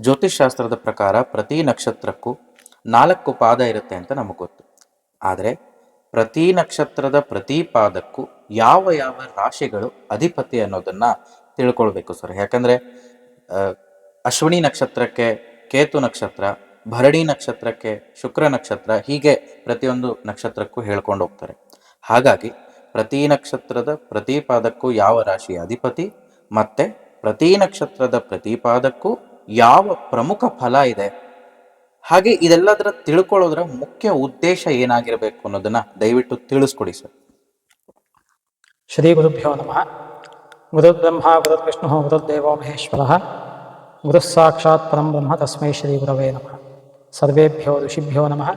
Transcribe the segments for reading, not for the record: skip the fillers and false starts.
ಜ್ಯೋತಿಷ್ ಶಾಸ್ತ್ರದ ಪ್ರಕಾರ ಪ್ರತಿ ನಕ್ಷತ್ರಕ್ಕೂ 4 ಪಾದ ಇರುತ್ತೆ ಅಂತ ನಮಗೆ ಗೊತ್ತು. ಆದರೆ ಪ್ರತಿ ನಕ್ಷತ್ರದ ಪ್ರತಿ ಪಾದಕ್ಕೂ ಯಾವ ಯಾವ ರಾಶಿಗಳು ಅಧಿಪತಿ ಅನ್ನೋದನ್ನ ತಿಳ್ಕೊಳ್ಬೇಕು ಸರ್. ಯಾಕಂದ್ರೆ ಅಶ್ವಿನಿ ನಕ್ಷತ್ರಕ್ಕೆ ಕೇತು ನಕ್ಷತ್ರ, ಭರಣಿ ನಕ್ಷತ್ರಕ್ಕೆ ಶುಕ್ರ ನಕ್ಷತ್ರ, ಹೀಗೆ ಪ್ರತಿಯೊಂದು ನಕ್ಷತ್ರಕ್ಕೂ ಹೇಳ್ಕೊಂಡು ಹೋಗ್ತಾರೆ. ಹಾಗಾಗಿ ಪ್ರತಿ ನಕ್ಷತ್ರದ ಪ್ರತಿ ಪಾದಕ್ಕೂ ಯಾವ ರಾಶಿ ಅಧಿಪತಿ ಮತ್ತೆ ಪ್ರತಿ ನಕ್ಷತ್ರದ ಪ್ರತಿ ಪಾದಕ್ಕೂ ಯಾವ ಪ್ರಮುಖ ಫಲ ಇದೆ, ಹಾಗೆ ಇದೆಲ್ಲದರ ತಿಳ್ಕೊಳ್ಳೋದ್ರ ಮುಖ್ಯ ಉದ್ದೇಶ ಏನಾಗಿರಬೇಕು ಅನ್ನೋದನ್ನ ದಯವಿಟ್ಟು ತಿಳಿಸ್ಕೊಡಿ ಸರ್. ಶ್ರೀ ಗುರುಭ್ಯೋ ನಮಃ. ಗುರುರ್ಬ್ರಹ್ಮ ಗುರುರ್ವಿಷ್ಣು ಗುರುರ್ದೇವೋ ಮಹೇಶ್ವರ, ಗುರುಃ ಸಾಕ್ಷಾತ್ ಪರಂ ಬ್ರಹ್ಮ ತಸ್ಮೈ ಶ್ರೀ ಗುರವೇ ನಮಃ. ಸರ್ವೇಭ್ಯೋ ಋಷಿಭ್ಯೋ ನಮಃ,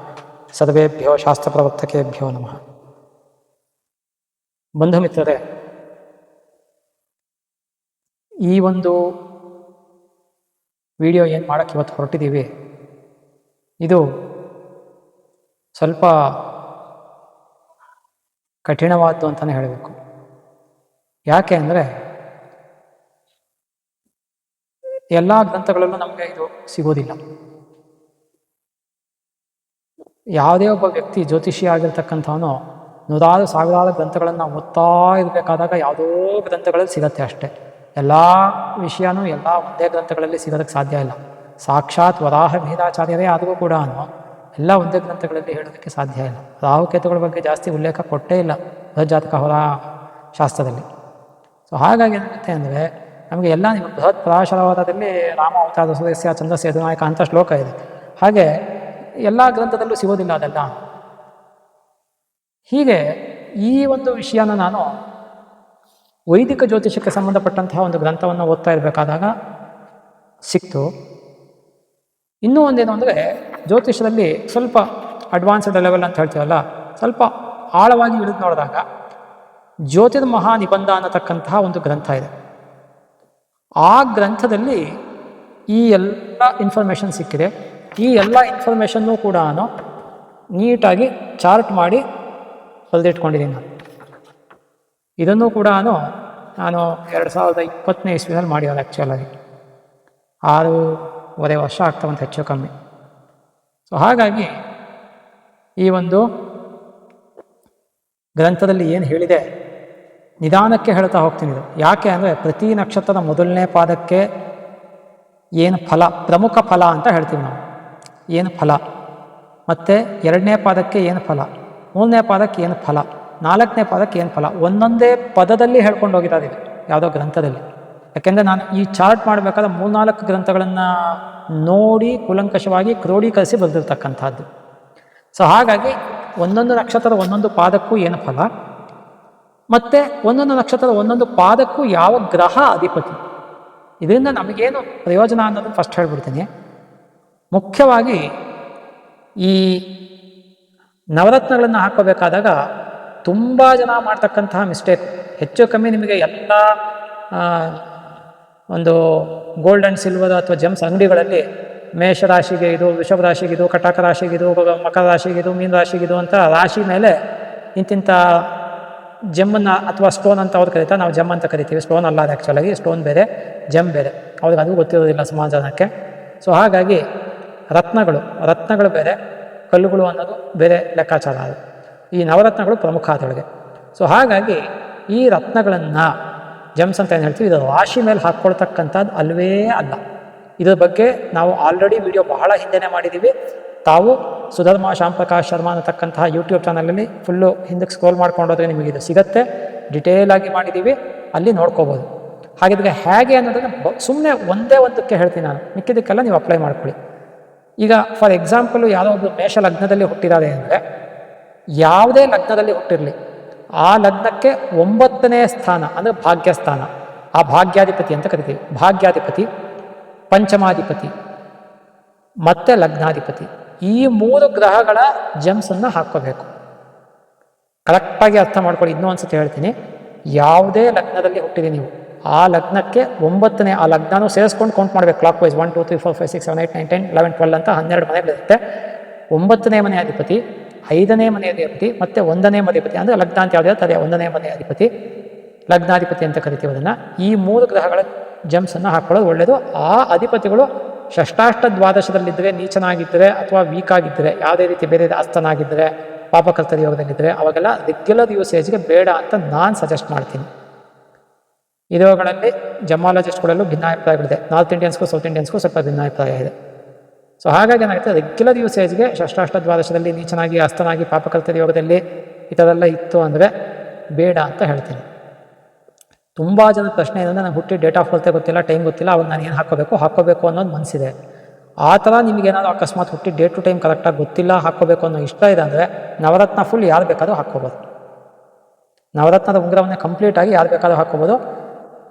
ಸರ್ವೇಭ್ಯೋ ಶಾಸ್ತ್ರಪ್ರವರ್ತಕೇಭ್ಯೋ ನಮಃ. ಬಂಧು ಮಿತ್ರರೇ, ಈ ಒಂದು ವಿಡಿಯೋ ಏನು ಮಾಡೋಕ್ಕೆ ಇವತ್ತು ಹೊರಟಿದ್ದೀವಿ, ಇದು ಸ್ವಲ್ಪ ಕಠಿಣವಾದ್ದು ಅಂತಲೇ ಹೇಳಬೇಕು. ಯಾಕೆ ಅಂದರೆ ಎಲ್ಲ ಗ್ರಂಥಗಳಲ್ಲೂ ನಮಗೆ ಇದು ಸಿಗೋದಿಲ್ಲ. ಯಾವುದೇ ಒಬ್ಬ ವ್ಯಕ್ತಿ ಜ್ಯೋತಿಷಿ ಆಗಿರ್ತಕ್ಕಂಥವನು ನೂರಾರು ಸಾವಿರಾರು ಗ್ರಂಥಗಳನ್ನು ಓದ್ತಾ ಇರಬೇಕಾದಾಗ ಯಾವುದೋ ಗ್ರಂಥಗಳಲ್ಲಿ ಸಿಗತ್ತೆ ಅಷ್ಟೇ. ಎಲ್ಲ ವಿಷಯನೂ ಎಲ್ಲ ಒಂದೇ ಗ್ರಂಥಗಳಲ್ಲಿ ಸಿಗೋದಕ್ಕೆ ಸಾಧ್ಯ ಇಲ್ಲ. ಸಾಕ್ಷಾತ್ ವರಾಹ ವೇದಾಚಾರ್ಯರೇ ಆದರೂ ಕೂಡ ಎಲ್ಲ ಒಂದೇ ಗ್ರಂಥಗಳಲ್ಲಿ ಹೇಳೋದಕ್ಕೆ ಸಾಧ್ಯ ಇಲ್ಲ. ರಾಹುಕೇತುಗಳ ಬಗ್ಗೆ ಜಾಸ್ತಿ ಉಲ್ಲೇಖ ಕೊಟ್ಟೇ ಇಲ್ಲ ಬೃಹಜ್ಜಾತಕ ಹೊರ ಶಾಸ್ತ್ರದಲ್ಲಿ. ಸೊ ಹಾಗಾಗಿ ಏನಾಗುತ್ತೆ ಅಂದರೆ ನಮಗೆ ಎಲ್ಲ ನಿಮ್ಮ ಬೃಹತ್ ಪರಾಶರವಾದದಲ್ಲಿ ರಾಮ ಅವತಾರ ಸದಸ್ಯ ಚಂದ್ರಸ್ಯ ಯದುನಾಯಕ ಅಂತ ಶ್ಲೋಕ ಇದೆ. ಹಾಗೆ ಎಲ್ಲ ಗ್ರಂಥದಲ್ಲೂ ಸಿಗೋದಿಲ್ಲ ಅದೆಲ್ಲ. ಹೀಗೆ ಈ ಒಂದು ವಿಷಯನ ನಾನು ವೈದಿಕ ಜ್ಯೋತಿಷಕ್ಕೆ ಸಂಬಂಧಪಟ್ಟಂತಹ ಒಂದು ಗ್ರಂಥವನ್ನು ಓದ್ತಾ ಇರಬೇಕಾದಾಗ ಸಿಕ್ತು. ಇನ್ನೂ ಒಂದೇನು ಅಂದರೆ ಜ್ಯೋತಿಷದಲ್ಲಿ ಸ್ವಲ್ಪ ಅಡ್ವಾನ್ಸ್ಡ್ ಲೆವೆಲ್ ಅಂತ ಹೇಳ್ತೀವಲ್ಲ, ಸ್ವಲ್ಪ ಆಳವಾಗಿ ಇಳಿದು ನೋಡಿದಾಗ ಜ್ಯೋತಿರ್ಮಹಾ ನಿಬಂಧ ಅನ್ನತಕ್ಕಂತಹ ಒಂದು ಗ್ರಂಥ ಇದೆ. ಆ ಗ್ರಂಥದಲ್ಲಿ ಈ ಎಲ್ಲ ಇನ್ಫಾರ್ಮೇಷನ್ ಸಿಕ್ಕಿದೆ. ಈ ಎಲ್ಲ ಇನ್ಫಾರ್ಮೇಷನ್ನೂ ಕೂಡ ನೀಟಾಗಿ ಚಾರ್ಟ್ ಮಾಡಿ ಬರೆದಿಟ್ಕೊಂಡಿದ್ದೀನಿ ನಾನು. ಇದನ್ನು ಕೂಡ ನಾನು 2020ನೇ ಇಸ್ವಿನಲ್ಲಿ ಮಾಡಿರೋದು. ಆ್ಯಕ್ಚುಲಾಗಿ 6.5 ವರ್ಷ ಆಗ್ತಾವಂತ ಹೆಚ್ಚು ಕಮ್ಮಿ. ಸೊ ಹಾಗಾಗಿ ಈ ಒಂದು ಗ್ರಂಥದಲ್ಲಿ ಏನು ಹೇಳಿದೆ ನಿಧಾನಕ್ಕೆ ಹೇಳ್ತಾ ಹೋಗ್ತೀನಿ. ಇದು ಯಾಕೆ ಅಂದರೆ ಪ್ರತಿ ನಕ್ಷತ್ರದ ಮೊದಲನೇ ಪಾದಕ್ಕೆ ಏನು ಫಲ, ಪ್ರಮುಖ ಫಲ ಅಂತ ಹೇಳ್ತೀವಿ ನಾವು, ಏನು ಫಲ, ಮತ್ತು 2ನೇ ಪಾದಕ್ಕೆ ಏನು ಫಲ, 3ನೇ ಪಾದಕ್ಕೆ ಏನು ಫಲ, 4ನೇ ಪಾದಕ್ಕೆ ಏನು ಫಲ, ಒಂದೊಂದೇ ಪದದಲ್ಲಿ ಹೇಳ್ಕೊಂಡು ಹೋಗಿದ್ದಾರೆ ಯಾವುದೋ ಗ್ರಂಥದಲ್ಲಿ. ಯಾಕೆಂದರೆ ನಾನು ಈ ಚಾರ್ಟ್ ಮಾಡಬೇಕಾದ್ರೆ 3-4 ಗ್ರಂಥಗಳನ್ನು ನೋಡಿ ಕೂಲಂಕಷವಾಗಿ ಕ್ರೋಢೀಕರಿಸಿ ಬರೆದಿರ್ತಕ್ಕಂಥದ್ದು. ಸೊ ಹಾಗಾಗಿ ಒಂದೊಂದು ನಕ್ಷತ್ರದ ಒಂದೊಂದು ಪಾದಕ್ಕೂ ಏನು ಫಲ, ಮತ್ತು ಒಂದೊಂದು ನಕ್ಷತ್ರದ ಒಂದೊಂದು ಪಾದಕ್ಕೂ ಯಾವ ಗ್ರಹ ಅಧಿಪತಿ, ಇದರಿಂದ ನಮಗೇನು ಪ್ರಯೋಜನ ಅನ್ನೋದನ್ನು ಫಸ್ಟ್ ಹೇಳ್ಬಿಡ್ತೀನಿ. ಮುಖ್ಯವಾಗಿ ಈ ನವರತ್ನಗಳನ್ನು ಹಾಕೋಬೇಕಾದಾಗ ತುಂಬ ಜನ ಮಾಡ್ತಕ್ಕಂತಹ ಮಿಸ್ಟೇಕ್, ಹೆಚ್ಚು ಕಮ್ಮಿ ನಿಮಗೆ ಎಲ್ಲ ಒಂದು ಗೋಲ್ಡ್ ಆ್ಯಂಡ್ ಸಿಲ್ವರ್ ಅಥವಾ ಜೆಮ್ಸ್ ಅಂಗಡಿಗಳಲ್ಲಿ ಮೇಷರಾಶಿಗೆ ಇದು, ವೃಷಭ ರಾಶಿಗಿದು, ಕಟಕ ರಾಶಿಗಿದು, ಮಕರ ರಾಶಿಗಿದು, ಮೀನ ರಾಶಿಗಿದು ಅಂತ ರಾಶಿ ಮೇಲೆ ಇಂತಿಂಥ ಜೆಮ್ಮನ್ನು ಅಥವಾ ಸ್ಟೋನ್ ಅಂತ ಅವ್ರು ಕರೀತಾರೆ, ನಾವು ಜೆಮ್ ಅಂತ ಕರಿತೀವಿ. ಸ್ಟೋನ್ ಅಲ್ಲ ಅದು, ಆ್ಯಕ್ಚುಲಾಗಿ ಸ್ಟೋನ್ ಬೇರೆ, ಜೆಮ್ ಬೇರೆ. ಅವ್ರಿಗೆ ಅದು ಗೊತ್ತಿರೋದಿಲ್ಲ ಸುಮಾರು ಜನಕ್ಕೆ. ಸೊ ಹಾಗಾಗಿ ರತ್ನಗಳು ಬೇರೆ, ಕಲ್ಲುಗಳು ಅನ್ನೋದು ಬೇರೆ ಲೆಕ್ಕಾಚಾರ. ಅದು ಈ ನವರತ್ನಗಳು ಪ್ರಮುಖ ಅದರೊಳಗೆ. ಸೊ ಹಾಗಾಗಿ ಈ ರತ್ನಗಳನ್ನು ಜೆಮ್ಸ್ ಅಂತ ಏನು ಹೇಳ್ತೀವಿ, ಇದು ರಾಶಿ ಮೇಲೆ ಹಾಕ್ಕೊಳ್ತಕ್ಕಂಥದ್ದು ಅಲ್ವೇ ಅಲ್ಲ. ಇದ್ರ ಬಗ್ಗೆ ನಾವು ಆಲ್ರೆಡಿ ವಿಡಿಯೋ ಬಹಳ ಹಿಂದೆನೇ ಮಾಡಿದ್ದೀವಿ. ತಾವು ಸುಧರ್ಮ ಶ್ಯಾಮಪ್ರಕಾಶ್ ಶರ್ಮಾ ಅನ್ನತಕ್ಕಂತಹ ಯೂಟ್ಯೂಬ್ ಚಾನಲಲ್ಲಿ ಫುಲ್ಲು ಹಿಂದಕ್ಕೆ ಸ್ಕ್ರೋಲ್ ಮಾಡ್ಕೊಂಡೋದ್ರೆ ನಿಮಗೆ ಇದು ಸಿಗುತ್ತೆ. ಡಿಟೇಲಾಗಿ ಮಾಡಿದ್ದೀವಿ, ಅಲ್ಲಿ ನೋಡ್ಕೋಬೋದು. ಹಾಗಿದ್ರೆ ಹೇಗೆ ಅನ್ನೋದನ್ನು ಸುಮ್ಮನೆ ಒಂದಕ್ಕೆ ಹೇಳ್ತೀನಿ ನಾನು, ಮಿಕ್ಕಿದ್ದಕ್ಕೆಲ್ಲ ನೀವು ಅಪ್ಲೈ ಮಾಡ್ಕೊಳ್ಳಿ. ಈಗ ಫಾರ್ ಎಕ್ಸಾಂಪಲು ಯಾವುದೋ ಒಂದು ಮೇಷ ಲಗ್ನದಲ್ಲಿ ಹುಟ್ಟಿದ್ದಾರೆ ಅಂದರೆ, ಯಾವುದೇ ಲಗ್ನದಲ್ಲಿ ಹುಟ್ಟಿರಲಿ, ಆ ಲಗ್ನಕ್ಕೆ 9ನೇ ಸ್ಥಾನ ಅಂದರೆ ಭಾಗ್ಯಸ್ಥಾನ, ಆ ಭಾಗ್ಯಾಧಿಪತಿ ಅಂತ ಕರಿತೀವಿ. ಭಾಗ್ಯಾಧಿಪತಿ, ಪಂಚಮಾಧಿಪತಿ ಮತ್ತು ಲಗ್ನಾಧಿಪತಿ, ಈ 3 ಗ್ರಹಗಳ ಜೆಮ್ಸನ್ನು ಹಾಕ್ಕೋಬೇಕು. ಕರೆಕ್ಟಾಗಿ ಅರ್ಥ ಮಾಡ್ಕೊಳ್ಳಿ. ಇನ್ನೂ ಅನ್ಸುತ್ತೆ ಹೇಳ್ತೀನಿ. ಯಾವುದೇ ಲಗ್ನದಲ್ಲಿ ಹುಟ್ಟಿರಿ ನೀವು, ಆ ಲಗ್ನಕ್ಕೆ 9ನೇ, ಆ ಲಗ್ನನೂ ಸೇರಿಸ್ಕೊಂಡು ಕೌಂಟ್ ಮಾಡಬೇಕು ಕ್ಲಾಕ್ ವೈಸ್. 1 2 3 4 5 6 7 8 9 10 11 12 ಅಂತ 12 ಮನೆಗಳಿರುತ್ತೆ. 9ನೇ ಮನೆ ಅಧಿಪತಿ, 5ನೇ ಮನೆ ಅಧಿಪತಿ ಮತ್ತು 1ನೇ ಮನೆ ಅಧಿಪತಿ, ಅಂದರೆ ಲಗ್ನ ಅಂತ ಯಾವುದೇ ಅದೇ 1ನೇ ಮನೆ ಅಧಿಪತಿ, ಲಗ್ನಾಧಿಪತಿ ಅಂತ ಕರಿತೀವಿ ಅದನ್ನು. ಈ 3 ಗ್ರಹಗಳ ಜೆಮ್ಸನ್ನು ಹಾಕ್ಕೊಳ್ಳೋದು ಒಳ್ಳೆಯದು. ಆ ಅಧಿಪತಿಗಳು ಷಷ್ಟಾಷ್ಟ ದ್ವಾದಶದಲ್ಲಿದ್ದರೆ, ನೀಚನಾಗಿದ್ದರೆ ಅಥವಾ ವೀಕ್ ಆಗಿದ್ದರೆ, ಯಾವುದೇ ರೀತಿ ಬೇರೆ ಅಸ್ತನಾಗಿದ್ದರೆ, ಪಾಪಕರ್ತದ ಯೋಗದಲ್ಲಿದ್ದರೆ ಅವಾಗೆಲ್ಲ ರೆಗ್ಯುಲರ್ ಯೂಸೇಜ್ಗೆ ಬೇಡ ಅಂತ ನಾನು ಸಜೆಸ್ಟ್ ಮಾಡ್ತೀನಿ. ಇವುಗಳಲ್ಲಿ ಜಮಾಲಜಿಸ್ಟ್ಗಳಲ್ಲೂ ಭಿನ್ನಾಭಿಪ್ರಾಯಗಳಿದೆ. ನಾರ್ತ್ ಇಂಡಿಯನ್ಸ್ಗೂ ಸೌತ್ ಇಂಡಿಯನ್ಸ್ಗೂ ಸ್ವಲ್ಪ ಭಿನ್ನಾಭಿಪ್ರಾಯ ಇದೆ. ಸೊ ಹಾಗಾಗಿ ಏನಾಗುತ್ತೆ, ರೆಗ್ಯುಲರ್ ಯೂಸೇಜ್ಗೆ ಷಷ್ಟಾಷ್ಟ ದ್ವಾದಶದಲ್ಲಿ ನೀಚನಾಗಿ ಅಸ್ತನಾಗಿ ಪಾಪಕರ್ತದ ಯೋಗದಲ್ಲಿ ಈ ಥರದೆಲ್ಲ ಇತ್ತು ಅಂದರೆ ಬೇಡ ಅಂತ ಹೇಳ್ತೀನಿ. ತುಂಬ ಜನ ಪ್ರಶ್ನೆ ಏನಂದರೆ ನಾನು ಹುಟ್ಟಿ ಡೇಟ್ ಆಫ್ ಬರ್ತೆ ಗೊತ್ತಿಲ್ಲ, ಟೈಮ್ ಗೊತ್ತಿಲ್ಲ, ಅವಾಗ ನಾನು ಏನು ಹಾಕ್ಕೋಬೇಕು ಅನ್ನೋದು ಮನಸ್ಸಿದೆ. ಆ ಥರ ನಿಮಗೇನಾದ್ರು ಅಕಸ್ಮಾತ್ ಹುಟ್ಟಿ ಡೇಟ್ ಟು ಟೈಮ್ ಕರೆಕ್ಟಾಗಿ ಗೊತ್ತಿಲ್ಲ, ಹಾಕ್ಕೋಬೇಕು ಅನ್ನೋ ಇಷ್ಟ ಇದೆ ಅಂದರೆ ನವರತ್ನ ಫುಲ್ ಯಾರು ಬೇಕಾದ್ರೂ ಹಾಕ್ಕೋಬೋದು. ನವರತ್ನದ ಉಂಗುರವನ್ನೇ ಕಂಪ್ಲೀಟಾಗಿ ಯಾರು ಬೇಕಾದ್ರೂ ಹಾಕ್ಕೋಬೋದು.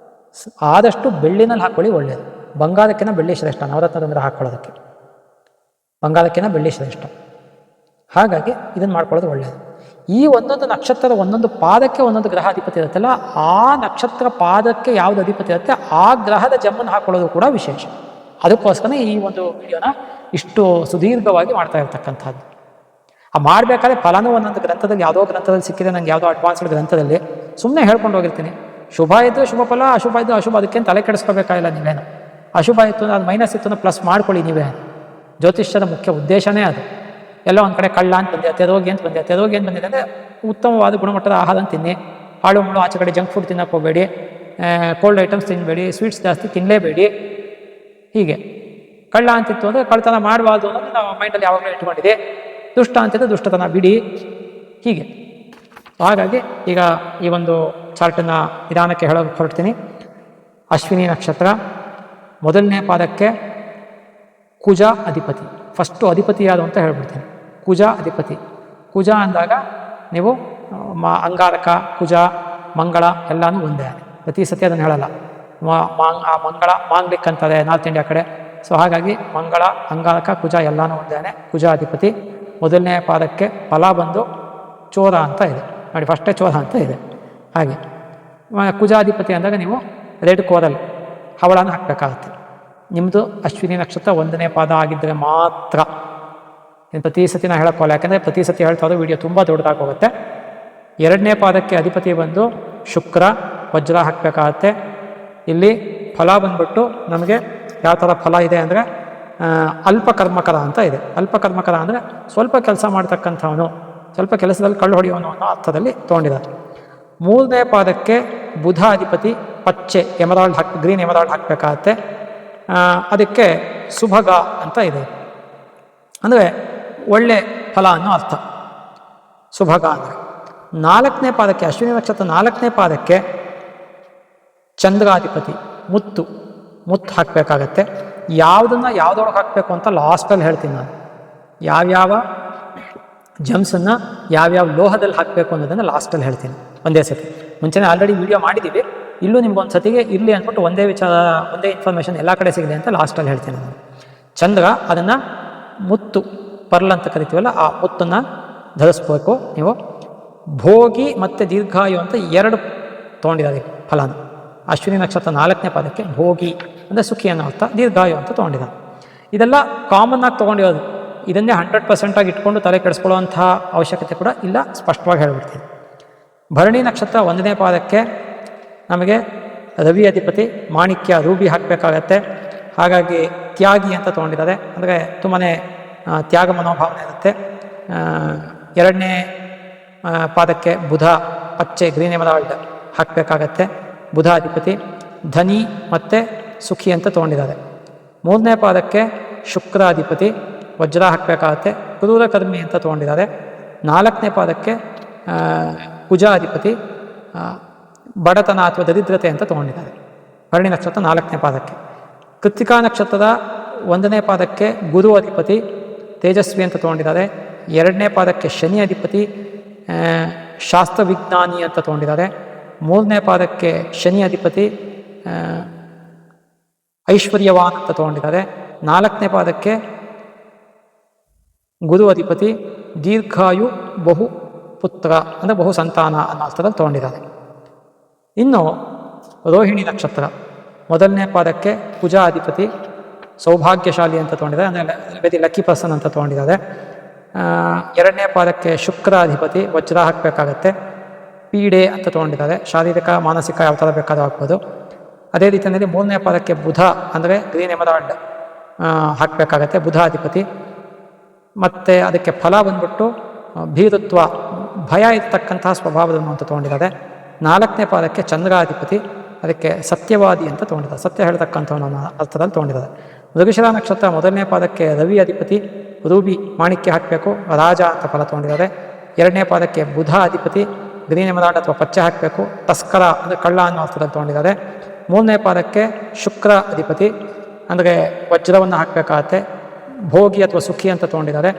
ಆದಷ್ಟು ಬೆಳ್ಳಿನಲ್ಲಿ ಹಾಕ್ಕೊಳ್ಳಿ, ಒಳ್ಳೆಯದು. ಬಂಗಾರಕ್ಕಿಂತ ಬೆಳ್ಳಿ ಶ್ರೇಷ್ಠ ನವರತ್ನದ ಉಂಗುರ ಹಾಕ್ಕೊಳ್ಳೋದಕ್ಕೆ, ಬಂಗಾರಕ್ಕಿಂತ ಬೆಳ್ಳಿ ಶ್ರೇಷ್ಠ. ಹಾಗಾಗಿ ಇದನ್ನು ಮಾಡ್ಕೊಳ್ಳೋದು ಒಳ್ಳೆಯದು. ಈ ಒಂದೊಂದು ನಕ್ಷತ್ರದ ಒಂದೊಂದು ಪಾದಕ್ಕೆ ಒಂದೊಂದು ಗ್ರಹ ಅಧಿಪತಿ ಇರುತ್ತಲ್ಲ, ಆ ನಕ್ಷತ್ರ ಪಾದಕ್ಕೆ ಯಾವುದು ಅಧಿಪತಿ ಇರುತ್ತೆ ಆ ಗ್ರಹದ ಜಮ್ಮನ್ನು ಹಾಕ್ಕೊಳ್ಳೋದು ಕೂಡ ವಿಶೇಷ. ಅದಕ್ಕೋಸ್ಕರ ಈ ಒಂದು ವಿಡಿಯೋನ ಇಷ್ಟು ಸುದೀರ್ಘವಾಗಿ ಮಾಡ್ತಾ ಇರ್ತಕ್ಕಂಥದ್ದು. ಆ ಮಾಡಬೇಕಾದ್ರೆ ಫಲಾನು ಒಂದೊಂದು ಗ್ರಂಥದಲ್ಲಿ ಯಾವುದೋ ಗ್ರಂಥದಲ್ಲಿ ಸಿಕ್ಕಿದೆ, ನನಗೆ ಯಾವುದೋ ಅಡ್ವಾನ್ಸ್ಡ್ ಗ್ರಂಥದಲ್ಲಿ ಸುಮ್ಮನೆ ಹೇಳ್ಕೊಂಡು ಹೋಗಿರ್ತೀನಿ. ಶುಭ ಇದ್ದು ಶುಭ ಫಲ, ಅಶುಭ ಇದ್ದು ಅಶುಭ, ಅದಕ್ಕೇನು ತಲೆ ಕೆಡಿಸ್ಕೋಬೇಕಾಗಿಲ್ಲ ನೀವೇನು. ಅಶುಭ ಇತ್ತು ಅದು ಮೈನಸ್ ಇತ್ತು ಪ್ಲಸ್ ಮಾಡ್ಕೊಳ್ಳಿ ನೀವೇ. ಜ್ಯೋತಿಷ್ಯದ ಮುಖ್ಯ ಉದ್ದೇಶನೇ ಅದು. ಎಲ್ಲ ಒಂದು ಕಡೆ ಕಳ್ಳ ಅಂತ ಬಂದಿದೆ, ತೆರೋಗಿ ಅಂತ ಬಂದಿದೆ. ತೆರೋಗಿ ಏನು ಬಂದಿದೆ ಅಂದರೆ ಉತ್ತಮವಾದ ಗುಣಮಟ್ಟದ ಆಹಾರ ತಿನ್ನಿ, ಹಾಳು ಮುಳು ಆಚೆ ಕಡೆ ಜಂಕ್ ಫುಡ್ ತಿನ್ನಕ್ಕೆ ಹೋಗಬೇಡಿ, ಕೋಲ್ಡ್ ಐಟಮ್ಸ್ ತಿನ್ನಬೇಡಿ, ಸ್ವೀಟ್ಸ್ ಜಾಸ್ತಿ ತಿನ್ನಲೇಬೇಡಿ. ಹೀಗೆ ಕಳ್ಳ ಅಂತಿತ್ತು ಅಂದರೆ ಕಳ್ಳತನ ಮಾಡಬಾರ್ದು ಅನ್ನೋದು ನಾವು ಮೈಂಡಲ್ಲಿ ಯಾವಾಗಲೂ ಇಟ್ಕೊಂಡಿದೆ. ದುಷ್ಟ ಅಂತಿದ್ದು ದುಷ್ಟತನ ಬಿಡಿ. ಹೀಗೆ ಹಾಗಾಗಿ ಈಗ ಈ ಒಂದು ಚಾರ್ಟನ್ನು ನಿಧಾನಕ್ಕೆ ಹೇಳೋಕೆ ಹೊರಡ್ತೀನಿ. ಅಶ್ವಿನಿ ನಕ್ಷತ್ರ ಮೊದಲನೇ ಪಾದಕ್ಕೆ ಕುಜ ಅಧಿಪತಿ, ಫಸ್ಟು ಅಧಿಪತಿ ಯಾವುದು ಅಂತ ಹೇಳ್ಬಿಡ್ತೀನಿ. ಕುಜ ಅಧಿಪತಿ. ಕುಜ ಅಂದಾಗ ನೀವು ಅಂಗಾರಕ, ಕುಜ, ಮಂಗಳ ಎಲ್ಲನೂ ಒಂದೇ. ಪ್ರತಿ ಸತಿ ಅದನ್ನು ಹೇಳಲ್ಲ. ಮಂಗಳ ಮಾಂಗ್ಲಿಕ್ ಅಂತಾರೆ ನಾರ್ತ್ ಇಂಡಿಯಾ ಕಡೆ. ಸೊ ಹಾಗಾಗಿ ಮಂಗಳ, ಅಂಗಾರಕ, ಕುಜ ಎಲ್ಲನೂ ಒಂದೇ. ಕುಜ ಅಧಿಪತಿ. ಮೊದಲನೇ ಪಾದಕ್ಕೆ ಫಲ ಬಂದು ಚೋರ ಅಂತ ಇದೆ ನೋಡಿ, ಫಸ್ಟೇ ಚೋರ ಅಂತ ಇದೆ. ಹಾಗೆ ಕುಜಾಧಿಪತಿ ಅಂದಾಗ ನೀವು ರೆಡ್ ಕೋರಲ್ ಹವಳನ ಹಾಕಬೇಕಾಗತ್ತೆ. ನಿಮ್ಮದು ಅಶ್ವಿನಿ ನಕ್ಷತ್ರ ಒಂದನೇ ಪಾದ ಆಗಿದ್ದರೆ ಮಾತ್ರ. ಪ್ರತಿ ಸತಿ ನಾನು ಹೇಳೋಕ್ಕೋಲ್ಲ, ಯಾಕೆಂದರೆ ಪ್ರತಿ ಸತಿ ಹೇಳ್ತಾ ಹೋದ್ರೆ ವಿಡಿಯೋ ತುಂಬ ದೊಡ್ಡದಾಗಿ ಹೋಗುತ್ತೆ. ಎರಡನೇ ಪಾದಕ್ಕೆ ಅಧಿಪತಿ ಬಂದು ಶುಕ್ರ, ವಜ್ರ ಹಾಕಬೇಕಾಗತ್ತೆ. ಇಲ್ಲಿ ಫಲ ಬಂದ್ಬಿಟ್ಟು ನಮಗೆ ಯಾವ ಥರ ಫಲ ಇದೆ ಅಂದರೆ ಅಲ್ಪಕರ್ಮಕರ ಅಂತ ಇದೆ. ಅಲ್ಪಕರ್ಮಕರ ಅಂದರೆ ಸ್ವಲ್ಪ ಕೆಲಸ ಮಾಡ್ತಕ್ಕಂಥವನು, ಸ್ವಲ್ಪ ಕೆಲಸದಲ್ಲಿ ಕಳ್ಳು ಹೊಡೆಯೋನು ಅನ್ನೋ ಅರ್ಥದಲ್ಲಿ ತೊಗೊಂಡಿದ್ದಾರೆ. ಮೂರನೇ ಪಾದಕ್ಕೆ ಬುಧ ಅಧಿಪತಿ ಪಚ್ಚೆ ಎಮರಾಲ್ಡ್ ಗ್ರೀನ್ ಎಮರಾಲ್ಡ್ ಹಾಕಬೇಕಾಗತ್ತೆ. ಅದಕ್ಕೆ ಸುಭಗ ಅಂತ ಇದೆ, ಅಂದರೆ ಒಳ್ಳೆ ಫಲ ಅನ್ನೋ ಅರ್ಥ ಸುಭಗ ಅಂದರೆ. ನಾಲ್ಕನೇ ಪಾದಕ್ಕೆ ಅಶ್ವಿನಿ ನಕ್ಷತ್ರ ನಾಲ್ಕನೇ ಪಾದಕ್ಕೆ ಚಂದ್ರಾಧಿಪತಿ ಮುತ್ತು ಹಾಕಬೇಕಾಗತ್ತೆ. ಯಾವುದನ್ನು ಯಾವುದೊಳಗೆ ಹಾಕಬೇಕು ಅಂತ ಲಾಸ್ಟಲ್ಲಿ ಹೇಳ್ತೀನಿ ನಾನು. ಯಾವ್ಯಾವ ಜಮ್ಸನ್ನು ಯಾವ್ಯಾವ ಲೋಹದಲ್ಲಿ ಹಾಕಬೇಕು ಅನ್ನೋದನ್ನು ಲಾಸ್ಟಲ್ಲಿ ಹೇಳ್ತೀನಿ ಒಂದೇ ಸತಿ. ಮುಂಚೆನೇ ಆಲ್ರೆಡಿ ವಿಡಿಯೋ ಮಾಡಿದ್ದೀವಿ, ಇಲ್ಲೂ ನಿಮ್ಗೊಂದು ಸತಿಗೆ ಇರಲಿ ಅಂದ್ಬಿಟ್ಟು ಒಂದೇ ವಿಚಾರ, ಒಂದೇ ಇನ್ಫಾರ್ಮೇಷನ್ ಎಲ್ಲ ಕಡೆ ಸಿಗಲಿ ಅಂತ ಲಾಸ್ಟಲ್ಲಿ ಹೇಳ್ತೀನಿ ನಾನು. ಚಂದ್ರ ಅದನ್ನು ಮುತ್ತು ಪರ್ಲ್ ಅಂತ ಕರಿತೀವಲ್ಲ, ಆ ಮುತ್ತನ್ನು ಧರಿಸ್ಬೇಕು ನೀವು. ಭೋಗಿ ಮತ್ತು ದೀರ್ಘಾಯು ಅಂತ ಎರಡು ತೊಗೊಂಡಿದ್ದಾರೆ ಫಲನ. ಅಶ್ವಿನಿ ನಕ್ಷತ್ರ ನಾಲ್ಕನೇ ಪಾದಕ್ಕೆ ಭೋಗಿ ಅಂದರೆ ಸುಖಿ ಅನ್ನೋ ಅರ್ಥ, ದೀರ್ಘಾಯು ಅಂತ ತೊಗೊಂಡಿದ್ದಾರೆ. ಇದೆಲ್ಲ ಕಾಮನ್ ಆಗಿ ತೊಗೊಂಡಿರೋದು. ಇದನ್ನೇ 100% ಇಟ್ಕೊಂಡು ತಲೆ ಕೆಡಿಸ್ಕೊಳ್ಳುವಂತಹ ಅವಶ್ಯಕತೆ ಕೂಡ ಇಲ್ಲ, ಸ್ಪಷ್ಟವಾಗಿ ಹೇಳ್ಬಿಡ್ತೀನಿ. ಭರಣಿ ನಕ್ಷತ್ರ ಒಂದನೇ ಪಾದಕ್ಕೆ ನಮಗೆ ರವಿ ಅಧಿಪತಿ ಮಾಣಿಕ್ಯ ರೂಬಿ ಹಾಕಬೇಕಾಗತ್ತೆ. ಹಾಗಾಗಿ ತ್ಯಾಗಿ ಅಂತ ತೊಗೊಂಡಿದ್ದಾರೆ, ಅಂದರೆ ತುಂಬಾ ತ್ಯಾಗ ಮನೋಭಾವನೆ ಇರುತ್ತೆ. ಎರಡನೇ ಪಾದಕ್ಕೆ ಬುಧ ಪಚ್ಚೆ ಗ್ರೀನ್ ಎಮರಾಲ್ಡ್ ಹಾಕಬೇಕಾಗತ್ತೆ, ಬುಧ ಅಧಿಪತಿ. ಧನಿ ಮತ್ತು ಸುಖಿ ಅಂತ ತೊಗೊಂಡಿದ್ದಾರೆ. ಮೂರನೇ ಪಾದಕ್ಕೆ ಶುಕ್ರ ಅಧಿಪತಿ ವಜ್ರ ಹಾಕಬೇಕಾಗತ್ತೆ, ಕ್ರೂರ ಕರ್ಮಿ ಅಂತ ತೊಗೊಂಡಿದ್ದಾರೆ. ನಾಲ್ಕನೇ ಪಾದಕ್ಕೆ ಕುಜ ಅಧಿಪತಿ ಬಡತನ ಅಥವಾ ದರಿದ್ರತೆ ಅಂತ ತೊಗೊಂಡಿದ್ದಾರೆ. ಭರಣಿ ನಕ್ಷತ್ರ ನಾಲ್ಕನೇ ಪಾದಕ್ಕೆ. ಕೃತ್ತಿಕಾ ನಕ್ಷತ್ರದ ಒಂದನೇ ಪಾದಕ್ಕೆ ಗುರು ಅಧಿಪತಿ ತೇಜಸ್ವಿ ಅಂತ ತೊಗೊಂಡಿದ್ದಾರೆ. ಎರಡನೇ ಪಾದಕ್ಕೆ ಶನಿ ಅಧಿಪತಿ ಶಾಸ್ತ್ರವಿಜ್ಞಾನಿ ಅಂತ ತೊಗೊಂಡಿದ್ದಾರೆ. ಮೂರನೇ ಪಾದಕ್ಕೆ ಶನಿ ಅಧಿಪತಿ ಐಶ್ವರ್ಯವಾನ್ ಅಂತ ತೊಗೊಂಡಿದ್ದಾರೆ. ನಾಲ್ಕನೇ ಪಾದಕ್ಕೆ ಗುರು ಅಧಿಪತಿ ದೀರ್ಘಾಯು ಬಹು ಪುತ್ರ ಅಂದರೆ ಬಹು ಸಂತಾನ ಅನ್ನೋ ಅರ್ಥದಲ್ಲಿ ತೊಗೊಂಡಿದ್ದಾರೆ. ಇನ್ನು ರೋಹಿಣಿ ನಕ್ಷತ್ರ ಮೊದಲನೇ ಪಾದಕ್ಕೆ ಕುಜ ಅಧಿಪತಿ ಸೌಭಾಗ್ಯಶಾಲಿ ಅಂತ ತೊಗೊಂಡಿದ್ದಾರೆ, ಅಂದರೆ ವೆರಿ ಲಕ್ಕಿ ಪರ್ಸನ್ ಅಂತ ತೊಗೊಂಡಿದ್ದಾರೆ. ಎರಡನೇ ಪಾದಕ್ಕೆ ಶುಕ್ರ ಅಧಿಪತಿ ವಜ್ರ ಹಾಕಬೇಕಾಗತ್ತೆ, ಪೀಡೆ ಅಂತ ತೊಗೊಂಡಿದ್ದಾರೆ, ಶಾರೀರಿಕ ಮಾನಸಿಕ ಯಾವ ಥರ ಬೇಕಾದ್ರೂ ಹಾಕ್ಬೋದು. ಅದೇ ರೀತಿಯಲ್ಲಿ ಮೂರನೇ ಪಾದಕ್ಕೆ ಬುಧ ಅಂದರೆ ಗ್ರೀನ್ ಎಮರಾಲ್ಡ್ ಹಾಕಬೇಕಾಗತ್ತೆ, ಬುಧಾಧಿಪತಿ. ಮತ್ತು ಅದಕ್ಕೆ ಫಲ ಬಂದ್ಬಿಟ್ಟು ಭೀರುತ್ವ, ಭಯ ಇರ್ತಕ್ಕಂತಹ ಸ್ವಭಾವವನ್ನು ಅಂತ ತೊಗೊಂಡಿದ್ದಾರೆ. 4ನೇ ಪಾದಕ್ಕೆ ಚಂದ್ರಾಧಿಪತಿ, ಅದಕ್ಕೆ ಸತ್ಯವಾದಿ ಅಂತ ತೊಗೊಂಡಿದ್ದಾರೆ, ಸತ್ಯ ಹೇಳ್ತಕ್ಕಂಥವನ್ನ ಅರ್ಥದಲ್ಲಿ ತೊಗೊಂಡಿದ್ದಾರೆ. ಮೃಗಶಿರ ನಕ್ಷತ್ರ 1ನೇ ಪಾದಕ್ಕೆ ರವಿ ಅಧಿಪತಿ, ರೂಬಿ ಮಾಣಿಕ್ಯ ಹಾಕಬೇಕು, ರಾಜ ಅಂತ ಫಲ ತೊಗೊಂಡಿದ್ದಾರೆ. 2ನೇ ಪಾದಕ್ಕೆ ಬುಧ ಅಧಿಪತಿ, ಗ್ರೀನ್ ಎಮರಾಲ್ಡ್ ಅಥವಾ ಪಚ್ಚೆ ಹಾಕಬೇಕು, ತಸ್ಕರ ಅಂದರೆ ಕಳ್ಳ ಅನ್ನೋ ಅರ್ಥದಲ್ಲಿ ತೊಗೊಂಡಿದ್ದಾರೆ. 3ನೇ ಪಾದಕ್ಕೆ ಶುಕ್ರ ಅಧಿಪತಿ, ಅಂದರೆ ವಜ್ರವನ್ನು ಹಾಕಬೇಕಾಗತ್ತೆ, ಭೋಗಿ ಅಥವಾ ಸುಖಿ ಅಂತ ತೊಗೊಂಡಿದ್ದಾರೆ.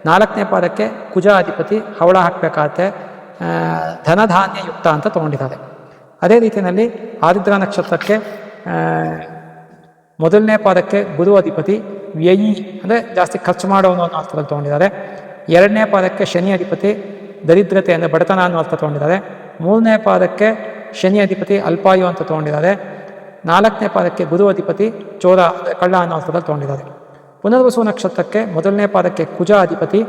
4ನೇ ಪಾದಕ್ಕೆ ಕುಜ ಅಧಿಪತಿ, ಹವಳ ಹಾಕಬೇಕಾಗತ್ತೆ, ಧನಧಾನ್ಯ ಯುಕ್ತ ಅಂತ ತೊಗೊಂಡಿದ್ದಾರೆ. ಅದೇ ರೀತಿಯಲ್ಲಿ ಆದಿದ್ರ ನಕ್ಷತ್ರಕ್ಕೆ 1ನೇ ಪಾದಕ್ಕೆ ಗುರು ಅಧಿಪತಿ, ವ್ಯಯಿ ಅಂದರೆ ಜಾಸ್ತಿ ಖರ್ಚು ಮಾಡೋನು ಅನ್ನೋ ಅರ್ಥದಲ್ಲಿ ತೊಗೊಂಡಿದ್ದಾರೆ. 2ನೇ ಪಾದಕ್ಕೆ ಶನಿ ಅಧಿಪತಿ, ದರಿದ್ರತೆ ಅಂದರೆ ಬಡತನ ಅನ್ನೋ ಅರ್ಥ ತೊಗೊಂಡಿದ್ದಾರೆ. 3ನೇ ಪಾದಕ್ಕೆ ಶನಿ ಅಧಿಪತಿ, ಅಲ್ಪಾಯು ಅಂತ ತೊಗೊಂಡಿದ್ದಾರೆ. 4ನೇ ಪಾದಕ್ಕೆ ಗುರು ಅಧಿಪತಿ, ಚೋರ ಕಳ್ಳ ಅನ್ನೋ ಅರ್ಥದಲ್ಲಿ ತೊಗೊಂಡಿದ್ದಾರೆ. ಪುನರ್ವಸು ನಕ್ಷತ್ರಕ್ಕೆ 1ನೇ ಪಾದಕ್ಕೆ ಕುಜ ಅಧಿಪತಿ,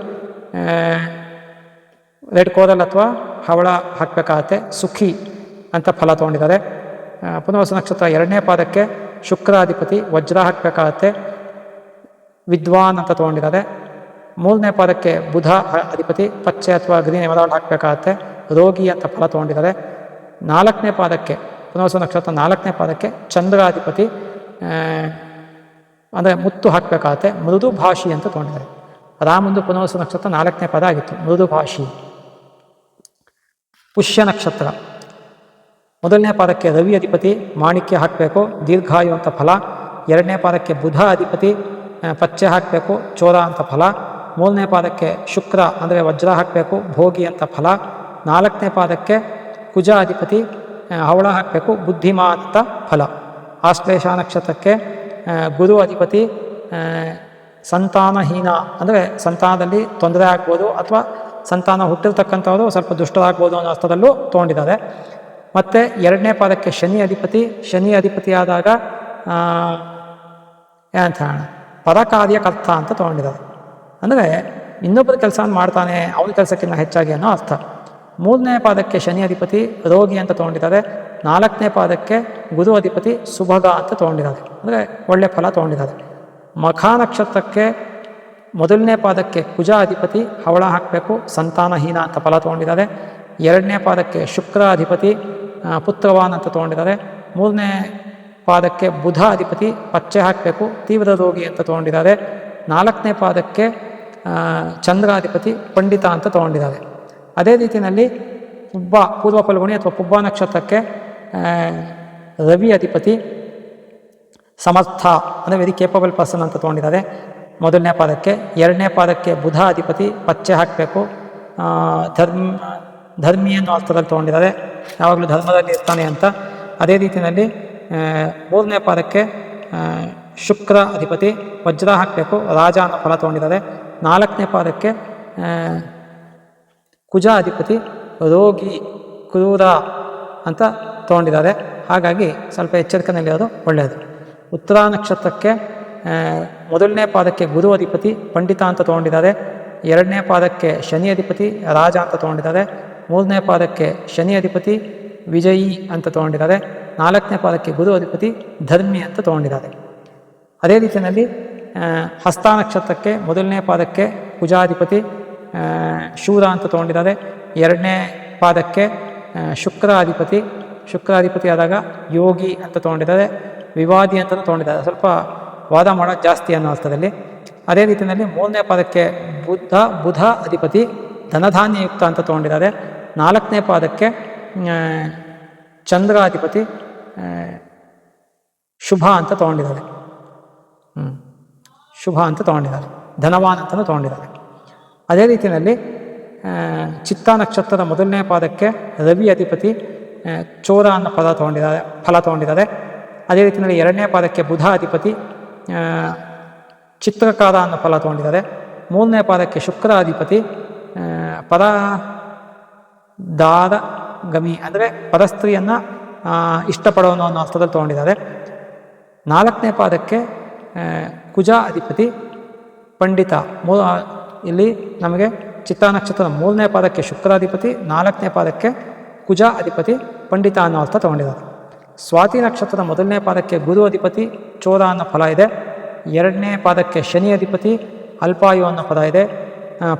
ರೆಡ್ ಕೋರಲ್ ಅಥವಾ ಹವಳ ಹಾಕಬೇಕಾಗತ್ತೆ, ಸುಖಿ ಅಂತ ಫಲ ತೊಗೊಂಡಿದ್ದಾರೆ. ಪುನರ್ವಸು ನಕ್ಷತ್ರ 2ನೇ ಪಾದಕ್ಕೆ ಶುಕ್ರ ಅಧಿಪತಿ, ವಜ್ರ ಹಾಕಬೇಕಾಗತ್ತೆ, ವಿದ್ವಾನ್ ಅಂತ ತೊಗೊಂಡಿದ್ದಾರೆ. 3ನೇ ಪಾದಕ್ಕೆ ಬುಧ ಅಧಿಪತಿ, ಪಚ್ಚೆ ಅಥವಾ ಗ್ರೀನ್ ಎಮರಾಲ್ಡ್ ಹಾಕಬೇಕಾಗತ್ತೆ, ರೋಗಿ ಅಂತ ಫಲ ತೊಗೊಂಡಿದ್ದಾರೆ. 4ನೇ ಪಾದಕ್ಕೆ ಪುನರ್ವಸು ನಕ್ಷತ್ರ 4ನೇ ಪಾದಕ್ಕೆ ಚಂದ್ರ ಅಧಿಪತಿ, ಅಂದರೆ ಮುತ್ತು ಹಾಕಬೇಕಾಗತ್ತೆ, ಮೃದು ಭಾಷಿ ಅಂತ ತೊಗೊಂಡಿದ್ದಾರೆ. ರಾಮಂದು ಪುನರ್ವಸು ನಕ್ಷತ್ರ 4ನೇ ಪದ ಆಗಿತ್ತು, ಮೃದು ಭಾಷಿ. ಪುಷ್ಯ ನಕ್ಷತ್ರ 1ನೇ ಪಾದಕ್ಕೆ ರವಿ ಅಧಿಪತಿ, ಮಾಣಿಕ್ಯ ಹಾಕಬೇಕು, ದೀರ್ಘಾಯು ಅಂತ ಫಲ. 2ನೇ ಪಾದಕ್ಕೆ ಬುಧ ಅಧಿಪತಿ, ಪಚ್ಚೆ ಹಾಕಬೇಕು, ಚೋರ ಅಂತ ಫಲ. 3ನೇ ಪಾದಕ್ಕೆ ಶುಕ್ರ ಅಂದರೆ ವಜ್ರ ಹಾಕಬೇಕು, ಭೋಗಿ ಅಂತ ಫಲ. 4ನೇ ಪಾದಕ್ಕೆ ಕುಜ ಅಧಿಪತಿ, ಹವಳ ಹಾಕಬೇಕು, ಬುದ್ಧಿಮಾನ್ ಅಂತ ಫಲ. ಆಶ್ಲೇಷ ನಕ್ಷತ್ರಕ್ಕೆ ಗುರು ಅಧಿಪತಿ, ಸಂತಾನಹೀನ ಅಂದರೆ ಸಂತಾನದಲ್ಲಿ ತೊಂದರೆ ಆಗ್ಬೋದು ಅಥವಾ ಸಂತಾನ ಹುಟ್ಟಿರ್ತಕ್ಕಂಥವರು ಸ್ವಲ್ಪ ದುಷ್ಟರಾಗ್ಬೋದು ಅನ್ನೋ ಅರ್ಥದಲ್ಲೂ ತೊಗೊಂಡಿದ್ದಾರೆ. ಮತ್ತು 2ನೇ ಪಾದಕ್ಕೆ ಶನಿ ಅಧಿಪತಿ, ಶನಿ ಅಧಿಪತಿ ಆದಾಗ ಏನಂತ ಹೇಳೋಣ, ಪರಕಾರ್ಯಕರ್ತ ಅಂತ ತೊಗೊಂಡಿದ್ದಾರೆ, ಅಂದರೆ ಇನ್ನೊಬ್ಬರ ಕೆಲಸ ಮಾಡ್ತಾನೆ ಅವನ ಕೆಲಸಕ್ಕಿಂತ ಹೆಚ್ಚಾಗಿ ಅನ್ನೋ ಅರ್ಥ. 3ನೇ ಪಾದಕ್ಕೆ ಶನಿ ಅಧಿಪತಿ, ರೋಗಿ ಅಂತ ತೊಗೊಂಡಿದ್ದಾರೆ. 4ನೇ ಪಾದಕ್ಕೆ ಗುರು ಅಧಿಪತಿ, ಸುಭಗ ಅಂತ ತೊಗೊಂಡಿದ್ದಾರೆ, ಅಂದರೆ ಒಳ್ಳೆ ಫಲ ತೊಗೊಂಡಿದ್ದಾರೆ. ಮಖ ನಕ್ಷತ್ರಕ್ಕೆ 1ನೇ ಪಾದಕ್ಕೆ ಕುಜ ಅಧಿಪತಿ, ಹವಳ ಹಾಕಬೇಕು, ಸಂತಾನಹೀನ ಅಂತ ಫಲ ತೊಗೊಂಡಿದ್ದಾರೆ. 2ನೇ ಪಾದಕ್ಕೆ ಶುಕ್ರ ಅಧಿಪತಿ, ಪುತ್ರವಾನ್ ಅಂತ ತೊಗೊಂಡಿದ್ದಾರೆ. 3ನೇ ಪಾದಕ್ಕೆ ಬುಧ ಅಧಿಪತಿ, ಪಚ್ಚೆ ಹಾಕಬೇಕು, ತೀವ್ರ ರೋಗಿ ಅಂತ ತೊಗೊಂಡಿದ್ದಾರೆ. 4ನೇ ಪಾದಕ್ಕೆ ಚಂದ್ರಾಧಿಪತಿ, ಪಂಡಿತ ಅಂತ ತೊಗೊಂಡಿದ್ದಾರೆ. ಅದೇ ರೀತಿಯಲ್ಲಿ ಪೂರ್ವ ಫಲ್ಗುಣಿ ಅಥವಾ ಪುಬ್ಬ ನಕ್ಷತ್ರಕ್ಕೆ ರವಿ ಅಧಿಪತಿ, ಸಮರ್ಥ ಅಂದರೆ ವೆರಿ ಕೇಪಬಲ್ ಪರ್ಸನ್ ಅಂತ ತೊಗೊಂಡಿದ್ದಾರೆ 1ನೇ ಪಾದಕ್ಕೆ. 2ನೇ ಪಾದಕ್ಕೆ ಬುಧ ಅಧಿಪತಿ, ಪಚ್ಚೆ ಹಾಕಬೇಕು, ಧರ್ಮಿ ಅನ್ನೋ ಅರ್ಥದಲ್ಲಿ ತೊಗೊಂಡಿದ್ದಾರೆ, ಯಾವಾಗಲೂ ಧರ್ಮದಲ್ಲಿ ಇರ್ತಾನೆ ಅಂತ. ಅದೇ ರೀತಿಯಲ್ಲಿ 3ನೇ ಪಾದಕ್ಕೆ ಶುಕ್ರ ಅಧಿಪತಿ, ವಜ್ರ ಹಾಕಬೇಕು, ರಾಜ ಅನ್ನೋ ಫಲ ತೊಗೊಂಡಿದ್ದಾರೆ. 4ನೇ ಪಾದಕ್ಕೆ ಕುಜ ಅಧಿಪತಿ, ರೋಗಿ, ಕ್ರೂರ ಅಂತ ತೊಗೊಂಡಿದ್ದಾರೆ. ಹಾಗಾಗಿ ಸ್ವಲ್ಪ ಎಚ್ಚರಿಕೆಯಲ್ಲಿರೋದು ಒಳ್ಳೆಯದು. ಉತ್ತರ ನಕ್ಷತ್ರಕ್ಕೆ 1ನೇ ಪಾದಕ್ಕೆ ಗುರು ಅಧಿಪತಿ, ಪಂಡಿತ ಅಂತ ತೊಗೊಂಡಿದ್ದಾರೆ. 2ನೇ ಪಾದಕ್ಕೆ ಶನಿ ಅಧಿಪತಿ, ರಾಜ ಅಂತ ತೊಗೊಂಡಿದ್ದಾರೆ. 3ನೇ ಪಾದಕ್ಕೆ ಶನಿ ಅಧಿಪತಿ, ವಿಜಯಿ ಅಂತ ತೊಗೊಂಡಿದ್ದಾರೆ. 4ನೇ ಪಾದಕ್ಕೆ ಗುರು ಅಧಿಪತಿ, ಧರ್ಮಿ ಅಂತ ತೊಗೊಂಡಿದ್ದಾರೆ. ಅದೇ ರೀತಿಯಲ್ಲಿ ಹಸ್ತ ನಕ್ಷತ್ರಕ್ಕೆ 1ನೇ ಪಾದಕ್ಕೆ ಕುಜಾಧಿಪತಿ, ಶೂರ ಅಂತ ತೊಗೊಂಡಿದ್ದಾರೆ. 2ನೇ ಪಾದಕ್ಕೆ ಶುಕ್ರಾಧಿಪತಿ, ಶುಕ್ರಾಧಿಪತಿ ಆದಾಗ ಯೋಗಿ ಅಂತ ತೊಗೊಂಡಿದ್ದಾರೆ. ವಿವಾದಿ ಅಂತ ತೊಗೊಂಡಿದ್ದಾರೆ, ಸ್ವಲ್ಪ ವಾದ ಮಾಡೋದು ಜಾಸ್ತಿ ಅನ್ನೋ ಅರ್ಥದಲ್ಲಿ. ಅದೇ ರೀತಿಯಲ್ಲಿ 3ನೇ ಪಾದಕ್ಕೆ ಬುಧ ಅಧಿಪತಿ, ಧನಧಾನ್ಯಯುಕ್ತ ಅಂತ ತೊಗೊಂಡಿದ್ದಾರೆ. 4ನೇ ಪಾದಕ್ಕೆ ಚಂದ್ರಾಧಿಪತಿ, ಶುಭ ಅಂತ ತೊಗೊಂಡಿದ್ದಾರೆ. ಶುಭ ಅಂತ ತೊಗೊಂಡಿದ್ದಾರೆ, ಧನವಾನ್ ಅಂತಲೂ ತೊಗೊಂಡಿದ್ದಾರೆ. ಅದೇ ರೀತಿಯಲ್ಲಿ ಚಿತ್ತ ನಕ್ಷತ್ರದ 1ನೇ ಪಾದಕ್ಕೆ ರವಿ ಅಧಿಪತಿ, ಚೋರ ಅನ್ನೋ ಫಲ ತೊಗೊಂಡಿದ್ದಾರೆ. ಅದೇ ರೀತಿಯಲ್ಲಿ 2ನೇ ಪಾದಕ್ಕೆ ಬುಧ ಅಧಿಪತಿ, ಚಿತ್ರಕಾರ ಅನ್ನೋ ಫಲ ತೊಗೊಂಡಿದ್ದಾರೆ. 3ನೇ ಪಾದಕ್ಕೆ ಶುಕ್ರ ಅಧಿಪತಿ, ಪರದಾರಗಮಿ ಅಂದರೆ ಪರಸ್ತ್ರೀಯನ್ನು ಇಷ್ಟಪಡೋನು ಅನ್ನೋ ಅರ್ಥದಲ್ಲಿ ತೊಗೊಂಡಿದ್ದಾರೆ. 4ನೇ ಪಾದಕ್ಕೆ ಕುಜ ಅಧಿಪತಿ, ಪಂಡಿತ. ಇಲ್ಲಿ ನಮಗೆ ಚಿತ್ತ ನಕ್ಷತ್ರದ 3ನೇ ಪಾದಕ್ಕೆ ಶುಕ್ರಾಧಿಪತಿ, 4ನೇ ಪಾದಕ್ಕೆ ಕುಜ ಅಧಿಪತಿ, ಪಂಡಿತ ಅನ್ನೋ ಅರ್ಥ ತೊಗೊಂಡಿದ್ದಾರೆ. ಸ್ವಾತಿ ನಕ್ಷತ್ರದ 1ನೇ ಪಾದಕ್ಕೆ ಗುರು ಅಧಿಪತಿ, ಚೋರ ಅನ್ನೋ ಫಲ ಇದೆ. ಎರಡನೇ ಪಾದಕ್ಕೆ ಶನಿ ಅಧಿಪತಿ ಅಲ್ಪಾಯು ಅನ್ನೋ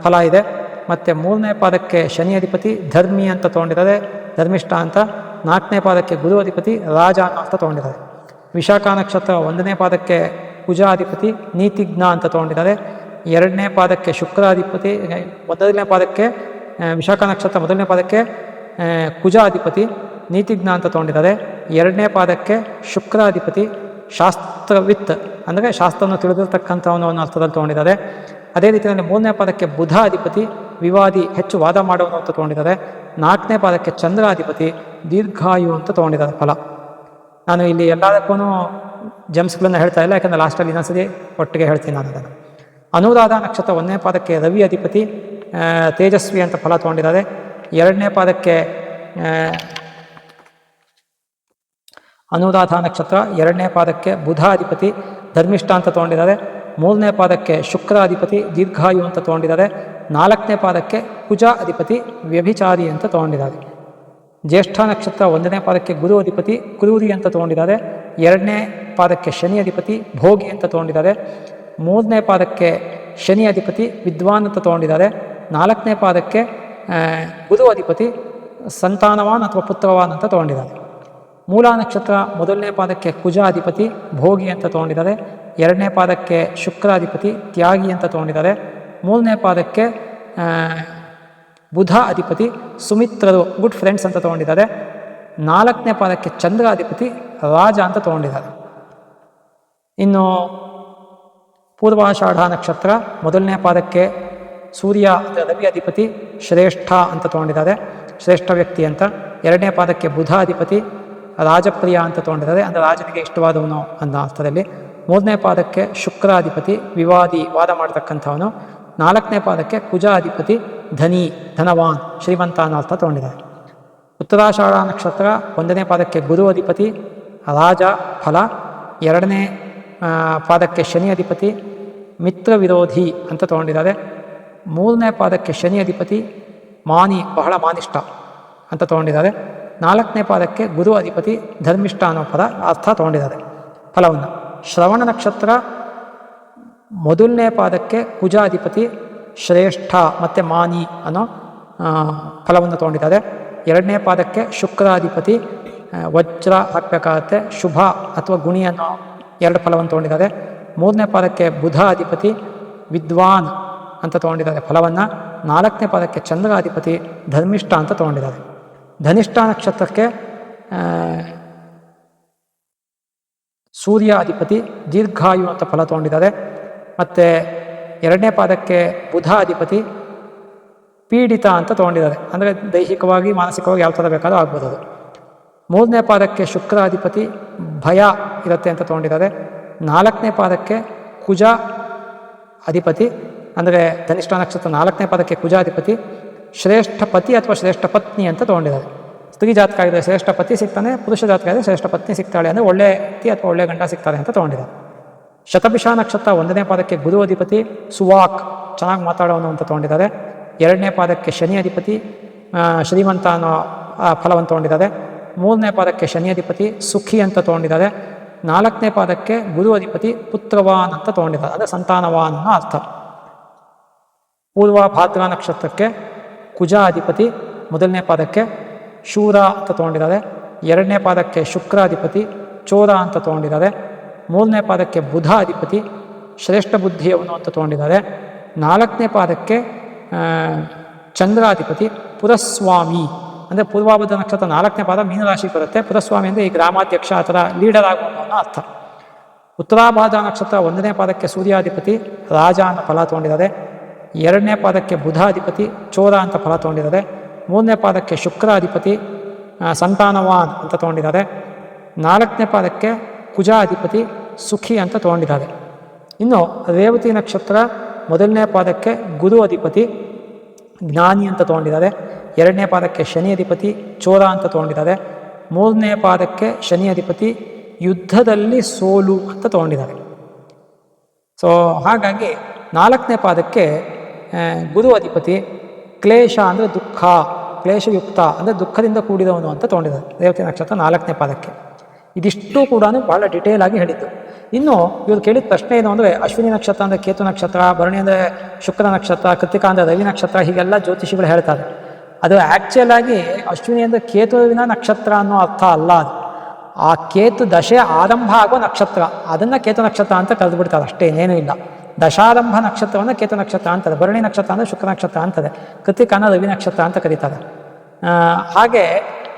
ಫಲ ಇದೆ. ಮತ್ತು ಮೂರನೇ ಪಾದಕ್ಕೆ ಶನಿ ಅಧಿಪತಿ ಧರ್ಮಿ ಅಂತ ತೊಗೊಂಡಿದ್ದಾರೆ, ಧರ್ಮಿಷ್ಠ ಅಂತ. ನಾಲ್ಕನೇ ಪಾದಕ್ಕೆ ಗುರು ಅಧಿಪತಿ ರಾಜ ಅನ್ನೋ ಅರ್ಥ ತೊಗೊಂಡಿದ್ದಾರೆ. ವಿಶಾಖ ನಕ್ಷತ್ರ 1ನೇ ಪಾದಕ್ಕೆ ಕುಜಾಧಿಪತಿ ನೀತಿಜ್ಞ ಅಂತ ತೊಗೊಂಡಿದ್ದಾರೆ. 2ನೇ ಪಾದಕ್ಕೆ ಶುಕ್ರಾಧಿಪತಿ, 1ನೇ ಪಾದಕ್ಕೆ ವಿಶಾಖ ನಕ್ಷತ್ರ 1ನೇ ಪಾದಕ್ಕೆ ಕುಜಾಧಿಪತಿ ನೀತಿಜ್ಞ ಅಂತ ತೊಗೊಂಡಿದ್ದಾರೆ. 2ನೇ ಪಾದಕ್ಕೆ ಶುಕ್ರಾಧಿಪತಿ ಶಾಸ್ತ್ರವಿತ್ ಅಂದರೆ ಶಾಸ್ತ್ರವನ್ನು ತಿಳಿದಿರ್ತಕ್ಕಂಥವನು ಅನ್ನೋ ಅರ್ಥದಲ್ಲಿ ತೊಗೊಂಡಿದ್ದಾರೆ. ಅದೇ ರೀತಿಯಲ್ಲಿ 3ನೇ ಪಾದಕ್ಕೆ ಬುಧ ಅಧಿಪತಿ ವಿವಾದಿ, ಹೆಚ್ಚು ವಾದ ಮಾಡೋನು ಅಂತ ತೊಗೊಂಡಿದ್ದಾರೆ. 4ನೇ ಪಾದಕ್ಕೆ ಚಂದ್ರಾಧಿಪತಿ ದೀರ್ಘಾಯು ಅಂತ ತೊಗೊಂಡಿದ್ದಾರೆ ಫಲ. ನಾನು ಇಲ್ಲಿ ಎಲ್ಲದಕ್ಕೂ ಜಮ್ಸ್ಗಳನ್ನು ಹೇಳ್ತಾ ಇಲ್ಲ, ಯಾಕಂದರೆ ಲಾಸ್ಟಲ್ಲಿ ಇನ್ನೊಂದ್ಸತಿ ಒಟ್ಟಿಗೆ ಹೇಳ್ತೀನಿ ನಾನು ಅದನ್ನು. ಅನುರಾಧ ನಕ್ಷತ್ರ 1ನೇ ಪಾದಕ್ಕೆ ರವಿ ಅಧಿಪತಿ ತೇಜಸ್ವಿ ಅಂತ ಫಲ ತೊಗೊಂಡಿದ್ದಾರೆ. 2ನೇ ಪಾದಕ್ಕೆ ಅನುರಾಧ ನಕ್ಷತ್ರ 2ನೇ ಪಾದಕ್ಕೆ ಬುಧ ಅಧಿಪತಿ ಧರ್ಮಿಷ್ಠ ಅಂತ ತೊಗೊಂಡಿದ್ದಾರೆ. 3ನೇ ಪಾದಕ್ಕೆ ಶುಕ್ರ ಅಧಿಪತಿ ದೀರ್ಘಾಯು ಅಂತ ತೊಗೊಂಡಿದ್ದಾರೆ. 4ನೇ ಪಾದಕ್ಕೆ ಕುಜ ಅಧಿಪತಿ ವ್ಯಭಿಚಾರಿ ಅಂತ ತೊಗೊಂಡಿದ್ದಾರೆ. ಜ್ಯೇಷ್ಠ ನಕ್ಷತ್ರ 1ನೇ ಪಾದಕ್ಕೆ ಗುರು ಅಧಿಪತಿ ಕ್ರೂರಿ ಅಂತ ತೊಗೊಂಡಿದ್ದಾರೆ. 2ನೇ ಪಾದಕ್ಕೆ ಶನಿ ಅಧಿಪತಿ ಭೋಗಿ ಅಂತ ತೊಗೊಂಡಿದ್ದಾರೆ. 3ನೇ ಪಾದಕ್ಕೆ ಶನಿ ಅಧಿಪತಿ ವಿದ್ವಾನ್ ಅಂತ ತೊಗೊಂಡಿದ್ದಾರೆ. 4ನೇ ಪಾದಕ್ಕೆ ಗುರು ಅಧಿಪತಿ ಸಂತಾನವಾನ್ ಅಥವಾ ಪುತ್ರವಾನ್ ಅಂತ ತೊಗೊಂಡಿದ್ದಾರೆ. ಮೂಲ ನಕ್ಷತ್ರ 1ನೇ ಪಾದಕ್ಕೆ ಕುಜ ಅಧಿಪತಿ ಭೋಗಿ ಅಂತ ತೊಗೊಂಡಿದ್ದಾರೆ. 2ನೇ ಪಾದಕ್ಕೆ ಶುಕ್ರಾಧಿಪತಿ ತ್ಯಾಗಿ ಅಂತ ತೊಗೊಂಡಿದ್ದಾರೆ. 3ನೇ ಪಾದಕ್ಕೆ ಬುಧ ಅಧಿಪತಿ ಸುಮಿತ್ರರು ಗುಡ್ ಫ್ರೆಂಡ್ಸ್ ಅಂತ ತೊಗೊಂಡಿದ್ದಾರೆ. 4ನೇ ಪಾದಕ್ಕೆ ಚಂದ್ರ ಅಧಿಪತಿ ರಾಜ ಅಂತ ತೊಗೊಂಡಿದ್ದಾರೆ. ಇನ್ನು ಪೂರ್ವಾಷಾಢ ನಕ್ಷತ್ರ 1ನೇ ಪಾದಕ್ಕೆ ಸೂರ್ಯ ರವಿ ಅಧಿಪತಿ ಶ್ರೇಷ್ಠ ಅಂತ ತೊಗೊಂಡಿದ್ದಾರೆ, ಶ್ರೇಷ್ಠ ವ್ಯಕ್ತಿ ಅಂತ. 2ನೇ ಪಾದಕ್ಕೆ ಬುಧ ಅಧಿಪತಿ ರಾಜಪ್ರಿಯ ಅಂತ ತೊಗೊಂಡಿದ್ದಾರೆ, ಅಂದರೆ ರಾಜನಿಗೆ ಇಷ್ಟವಾದವನು ಅನ್ನೋ ಅರ್ಥದಲ್ಲಿ. 3ನೇ ಪಾದಕ್ಕೆ ಶುಕ್ರ ಅಧಿಪತಿ ವಿವಾದಿ, ವಾದ ಮಾಡ್ತಕ್ಕಂಥವನು. 4ನೇ ಪಾದಕ್ಕೆ ಕುಜ ಅಧಿಪತಿ ಧನಿ, ಧನವಾನ್, ಶ್ರೀಮಂತ ಅನ್ನೋ ಅರ್ಥ ತೊಗೊಂಡಿದ್ದಾರೆ. ಉತ್ತರಾಷಾಢ ನಕ್ಷತ್ರ 1ನೇ ಪಾದಕ್ಕೆ ಗುರು ಅಧಿಪತಿ ರಾಜ ಫಲ. 2ನೇ ಪಾದಕ್ಕೆ ಶನಿ ಅಧಿಪತಿ ಮಿತ್ರ ವಿರೋಧಿ ಅಂತ ತೊಗೊಂಡಿದ್ದಾರೆ. 3ನೇ ಪಾದಕ್ಕೆ ಶನಿ ಅಧಿಪತಿ ಮಾನಿ, ಬಹಳ ಮಾನಿಷ್ಠ ಅಂತ ತೊಗೊಂಡಿದ್ದಾರೆ. 4ನೇ ಪಾದಕ್ಕೆ ಗುರು ಅಧಿಪತಿ ಧರ್ಮಿಷ್ಠ ಅನ್ನೋ ಅರ್ಥ ತೊಗೊಂಡಿದ್ದಾರೆ ಫಲವನ್ನು. ಶ್ರವಣ ನಕ್ಷತ್ರ 1ನೇ ಪಾದಕ್ಕೆ ಕುಜಾಧಿಪತಿ ಶ್ರೇಷ್ಠ ಮತ್ತು ಮಾನಿ ಅನ್ನೋ ಫಲವನ್ನು ತೊಗೊಂಡಿದ್ದಾರೆ. 2ನೇ ಪಾದಕ್ಕೆ ಶುಕ್ರಾಧಿಪತಿ ವಜ್ರ ಹಾಕಬೇಕಾಗತ್ತೆ, ಶುಭ ಅಥವಾ ಗುಣಿ ಅನ್ನೋ 2 ಫಲವನ್ನು ತೊಗೊಂಡಿದ್ದಾರೆ. 3ನೇ ಪಾದಕ್ಕೆ ಬುಧ ಅಧಿಪತಿ ವಿದ್ವಾನ್ ಅಂತ ತೊಗೊಂಡಿದ್ದಾರೆ ಫಲವನ್ನು. 4ನೇ ಪಾದಕ್ಕೆ ಚಂದ್ರ ಅಧಿಪತಿ ಧರ್ಮಿಷ್ಠ ಅಂತ ತೊಗೊಂಡಿದ್ದಾರೆ. ಧನಿಷ್ಠ ನಕ್ಷತ್ರಕ್ಕೆ ಸೂರ್ಯ ಅಧಿಪತಿ ದೀರ್ಘಾಯು ಅಂತ ಫಲ ತೊಗೊಂಡಿದ್ದಾರೆ. ಮತ್ತು 2ನೇ ಪಾದಕ್ಕೆ ಬುಧ ಅಧಿಪತಿ ಪೀಡಿತ ಅಂತ ತೊಗೊಂಡಿದ್ದಾರೆ, ಅಂದರೆ ದೈಹಿಕವಾಗಿ ಮಾನಸಿಕವಾಗಿ ಯಾವ ಥರ ಬೇಕಾದ್ರೂ ಆಗ್ಬೋದು ಅದು. 3ನೇ ಪಾದಕ್ಕೆ ಶುಕ್ರ ಅಧಿಪತಿ ಭಯ ಇರುತ್ತೆ ಅಂತ ತೊಗೊಂಡಿದ್ದಾರೆ. 4ನೇ ಪಾದಕ್ಕೆ ಕುಜ ಅಧಿಪತಿ, ಅಂದರೆ ಧನಿಷ್ಠ ನಕ್ಷತ್ರ 4ನೇ ಪಾದಕ್ಕೆ ಕುಜಾಧಿಪತಿ ಶ್ರೇಷ್ಠ ಪತಿ ಅಥವಾ ಶ್ರೇಷ್ಠ ಪತ್ನಿ ಅಂತ ತೊಗೊಂಡಿದ್ದಾರೆ. ಸ್ತ್ರೀ ಜಾತಕ ಆಗಿದ್ರೆ ಶ್ರೇಷ್ಠ ಪತಿ ಸಿಗ್ತಾನೆ, ಪುರುಷ ಜಾತಕ ಆಗಿದ್ರೆ ಶ್ರೇಷ್ಠ ಪತ್ನಿ ಸಿಗ್ತಾಳೆ, ಅಂದರೆ ಒಳ್ಳೆ ಪತಿ ಅಥವಾ ಒಳ್ಳೆ ಗಂಡ ಸಿಗ್ತಾರೆ ಅಂತ ತೊಗೊಂಡಿದ್ದಾರೆ. ಶತಭಿಷ ನಕ್ಷತ್ರ 1ನೇ ಪಾದಕ್ಕೆ ಗುರು ಅಧಿಪತಿ ಸುವಾಕ್, ಚೆನ್ನಾಗಿ ಮಾತಾಡೋನು ಅಂತ ತೊಗೊಂಡಿದ್ದಾರೆ. 2ನೇ ಪಾದಕ್ಕೆ ಶನಿ ಅಧಿಪತಿ ಶ್ರೀಮಂತ ಅನ್ನೋ ಫಲವನ್ನು ತೊಗೊಂಡಿದ್ದಾರೆ. 3ನೇ ಪಾದಕ್ಕೆ ಶನಿ ಅಧಿಪತಿ ಸುಖಿ ಅಂತ ತೊಗೊಂಡಿದ್ದಾರೆ. 4ನೇ ಪಾದಕ್ಕೆ ಗುರು ಅಧಿಪತಿ ಪುತ್ರವಾನ್ ಅಂತ ತೊಗೊಂಡಿದ್ದಾರೆ, ಅಂದರೆ ಸಂತಾನವಾನ್ ಅನ್ನೋ ಅರ್ಥ. ಪೂರ್ವ ಭಾದ್ರ ನಕ್ಷತ್ರಕ್ಕೆ ಕುಜ ಅಧಿಪತಿ 1ನೇ ಪಾದಕ್ಕೆ ಶೂರ ಅಂತ ತೊಗೊಂಡಿದ್ದಾರೆ. 2ನೇ ಪಾದಕ್ಕೆ ಶುಕ್ರ ಅಧಿಪತಿ ಚೋರ ಅಂತ ತೊಗೊಂಡಿದ್ದಾರೆ. 3ನೇ ಪಾದಕ್ಕೆ ಬುಧ ಅಧಿಪತಿ ಶ್ರೇಷ್ಠ ಬುದ್ಧಿಯವನು ಅಂತ ತೊಗೊಂಡಿದ್ದಾರೆ. 4ನೇ ಪಾದಕ್ಕೆ ಚಂದ್ರಾಧಿಪತಿ ಪುರಸ್ವಾಮಿ, ಅಂದರೆ ಪೂರ್ವಭದ್ರ ನಕ್ಷತ್ರ 4ನೇ ಪಾದ ಮೀನರಾಶಿ ಬರುತ್ತೆ. ಪುರಸ್ವಾಮಿ ಅಂದರೆ ಈ ಗ್ರಾಮಾಧ್ಯಕ್ಷ ಆ ಥರ ಲೀಡರ್ ಆಗುವುದು ಅನ್ನೋ ಅರ್ಥ. ಉತ್ತರಾಭಾದ್ರ ನಕ್ಷತ್ರ 1ನೇ ಪಾದಕ್ಕೆ ಸೂರ್ಯಾಧಿಪತಿ ರಾಜ ಅಂತ ಫಲ ತೊಗೊಂಡಿದ್ದಾರೆ. 2ನೇ ಪಾದಕ್ಕೆ ಬುಧ ಅಧಿಪತಿ ಚೋರ ಅಂತ ಫಲ ತೊಗೊಂಡಿದ್ದಾರೆ. 3ನೇ ಪಾದಕ್ಕೆ ಶುಕ್ರ ಅಧಿಪತಿ ಸಂತಾನವಾನ್ ಅಂತ ತೊಗೊಂಡಿದ್ದಾರೆ. 4ನೇ ಪಾದಕ್ಕೆ ಕುಜ ಅಧಿಪತಿ ಸುಖಿ ಅಂತ ತೊಗೊಂಡಿದ್ದಾರೆ. ಇನ್ನು ರೇವತಿ ನಕ್ಷತ್ರ 1ನೇ ಪಾದಕ್ಕೆ ಗುರು ಅಧಿಪತಿ ಜ್ಞಾನಿ ಅಂತ ತೊಗೊಂಡಿದ್ದಾರೆ. 2ನೇ ಪಾದಕ್ಕೆ ಶನಿ ಅಧಿಪತಿ ಚೋರ ಅಂತ ತೊಗೊಂಡಿದ್ದಾರೆ. 3ನೇ ಪಾದಕ್ಕೆ ಶನಿ ಅಧಿಪತಿ ಯುದ್ಧದಲ್ಲಿ ಸೋಲು ಅಂತ ತೊಗೊಂಡಿದ್ದಾರೆ. ಸೊ ಹಾಗಾಗಿ 4ನೇ ಪಾದಕ್ಕೆ ಗುರು ಅಧಿಪತಿ ಕ್ಲೇಶ ಅಂದರೆ ದುಃಖ, ಕ್ಲೇಶಯುಕ್ತ ಅಂದರೆ ದುಃಖದಿಂದ ಕೂಡಿದವನು ಅಂತ ತೊಗೊಂಡಿದ್ದಾರೆ ರೇವತಿ ನಕ್ಷತ್ರ 4ನೇ ಪಾದಕ್ಕೆ. ಇದಿಷ್ಟು ಕೂಡ ಬಹಳ ಡಿಟೇಲ್ ಆಗಿ ಹೇಳಿದ್ದು. ಇನ್ನು ಇವ್ರು ಕೇಳಿದ ಪ್ರಶ್ನೆ ಏನು ಅಂದರೆ ಅಶ್ವಿನಿ ನಕ್ಷತ್ರ ಅಂದರೆ ಕೇತು ನಕ್ಷತ್ರ, ಭರಣಿ ಅಂದರೆ ಶುಕ್ರ ನಕ್ಷತ್ರ, ಕೃತಿಕಾ ಅಂದರೆ ರವಿ ನಕ್ಷತ್ರ, ಹೀಗೆಲ್ಲ ಜ್ಯೋತಿಷಿಗಳು ಹೇಳ್ತಾರೆ. ಅದು ಆ್ಯಕ್ಚುಯಲ್ ಆಗಿ ಅಶ್ವಿನಿ ಅಂದರೆ ಕೇತುವಿನ ನಕ್ಷತ್ರ ಅನ್ನೋ ಅರ್ಥ ಅಲ್ಲ. ಅದು ಆ ಕೇತು ದಶೆ ಆರಂಭ ಆಗೋ ನಕ್ಷತ್ರ, ಅದನ್ನು ಕೇತು ನಕ್ಷತ್ರ ಅಂತ ಕರೆದುಬಿಡ್ತಾರೆ, ಅಷ್ಟೇ, ಇನ್ನೇನೂ ಇಲ್ಲ. ದಶಾರಂಭ ನಕ್ಷತ್ರವನ್ನು ಕೇತು ನಕ್ಷತ್ರ ಅಂತಾರೆ, ಭರಣಿ ನಕ್ಷತ್ರ ಅಂದರೆ ಶುಕ್ರ ನಕ್ಷತ್ರ ಅಂತಾರೆ, ಕೃತಿಕಾನ ರವಿ ನಕ್ಷತ್ರ ಅಂತ ಕರೀತಾರೆ. ಹಾಗೆ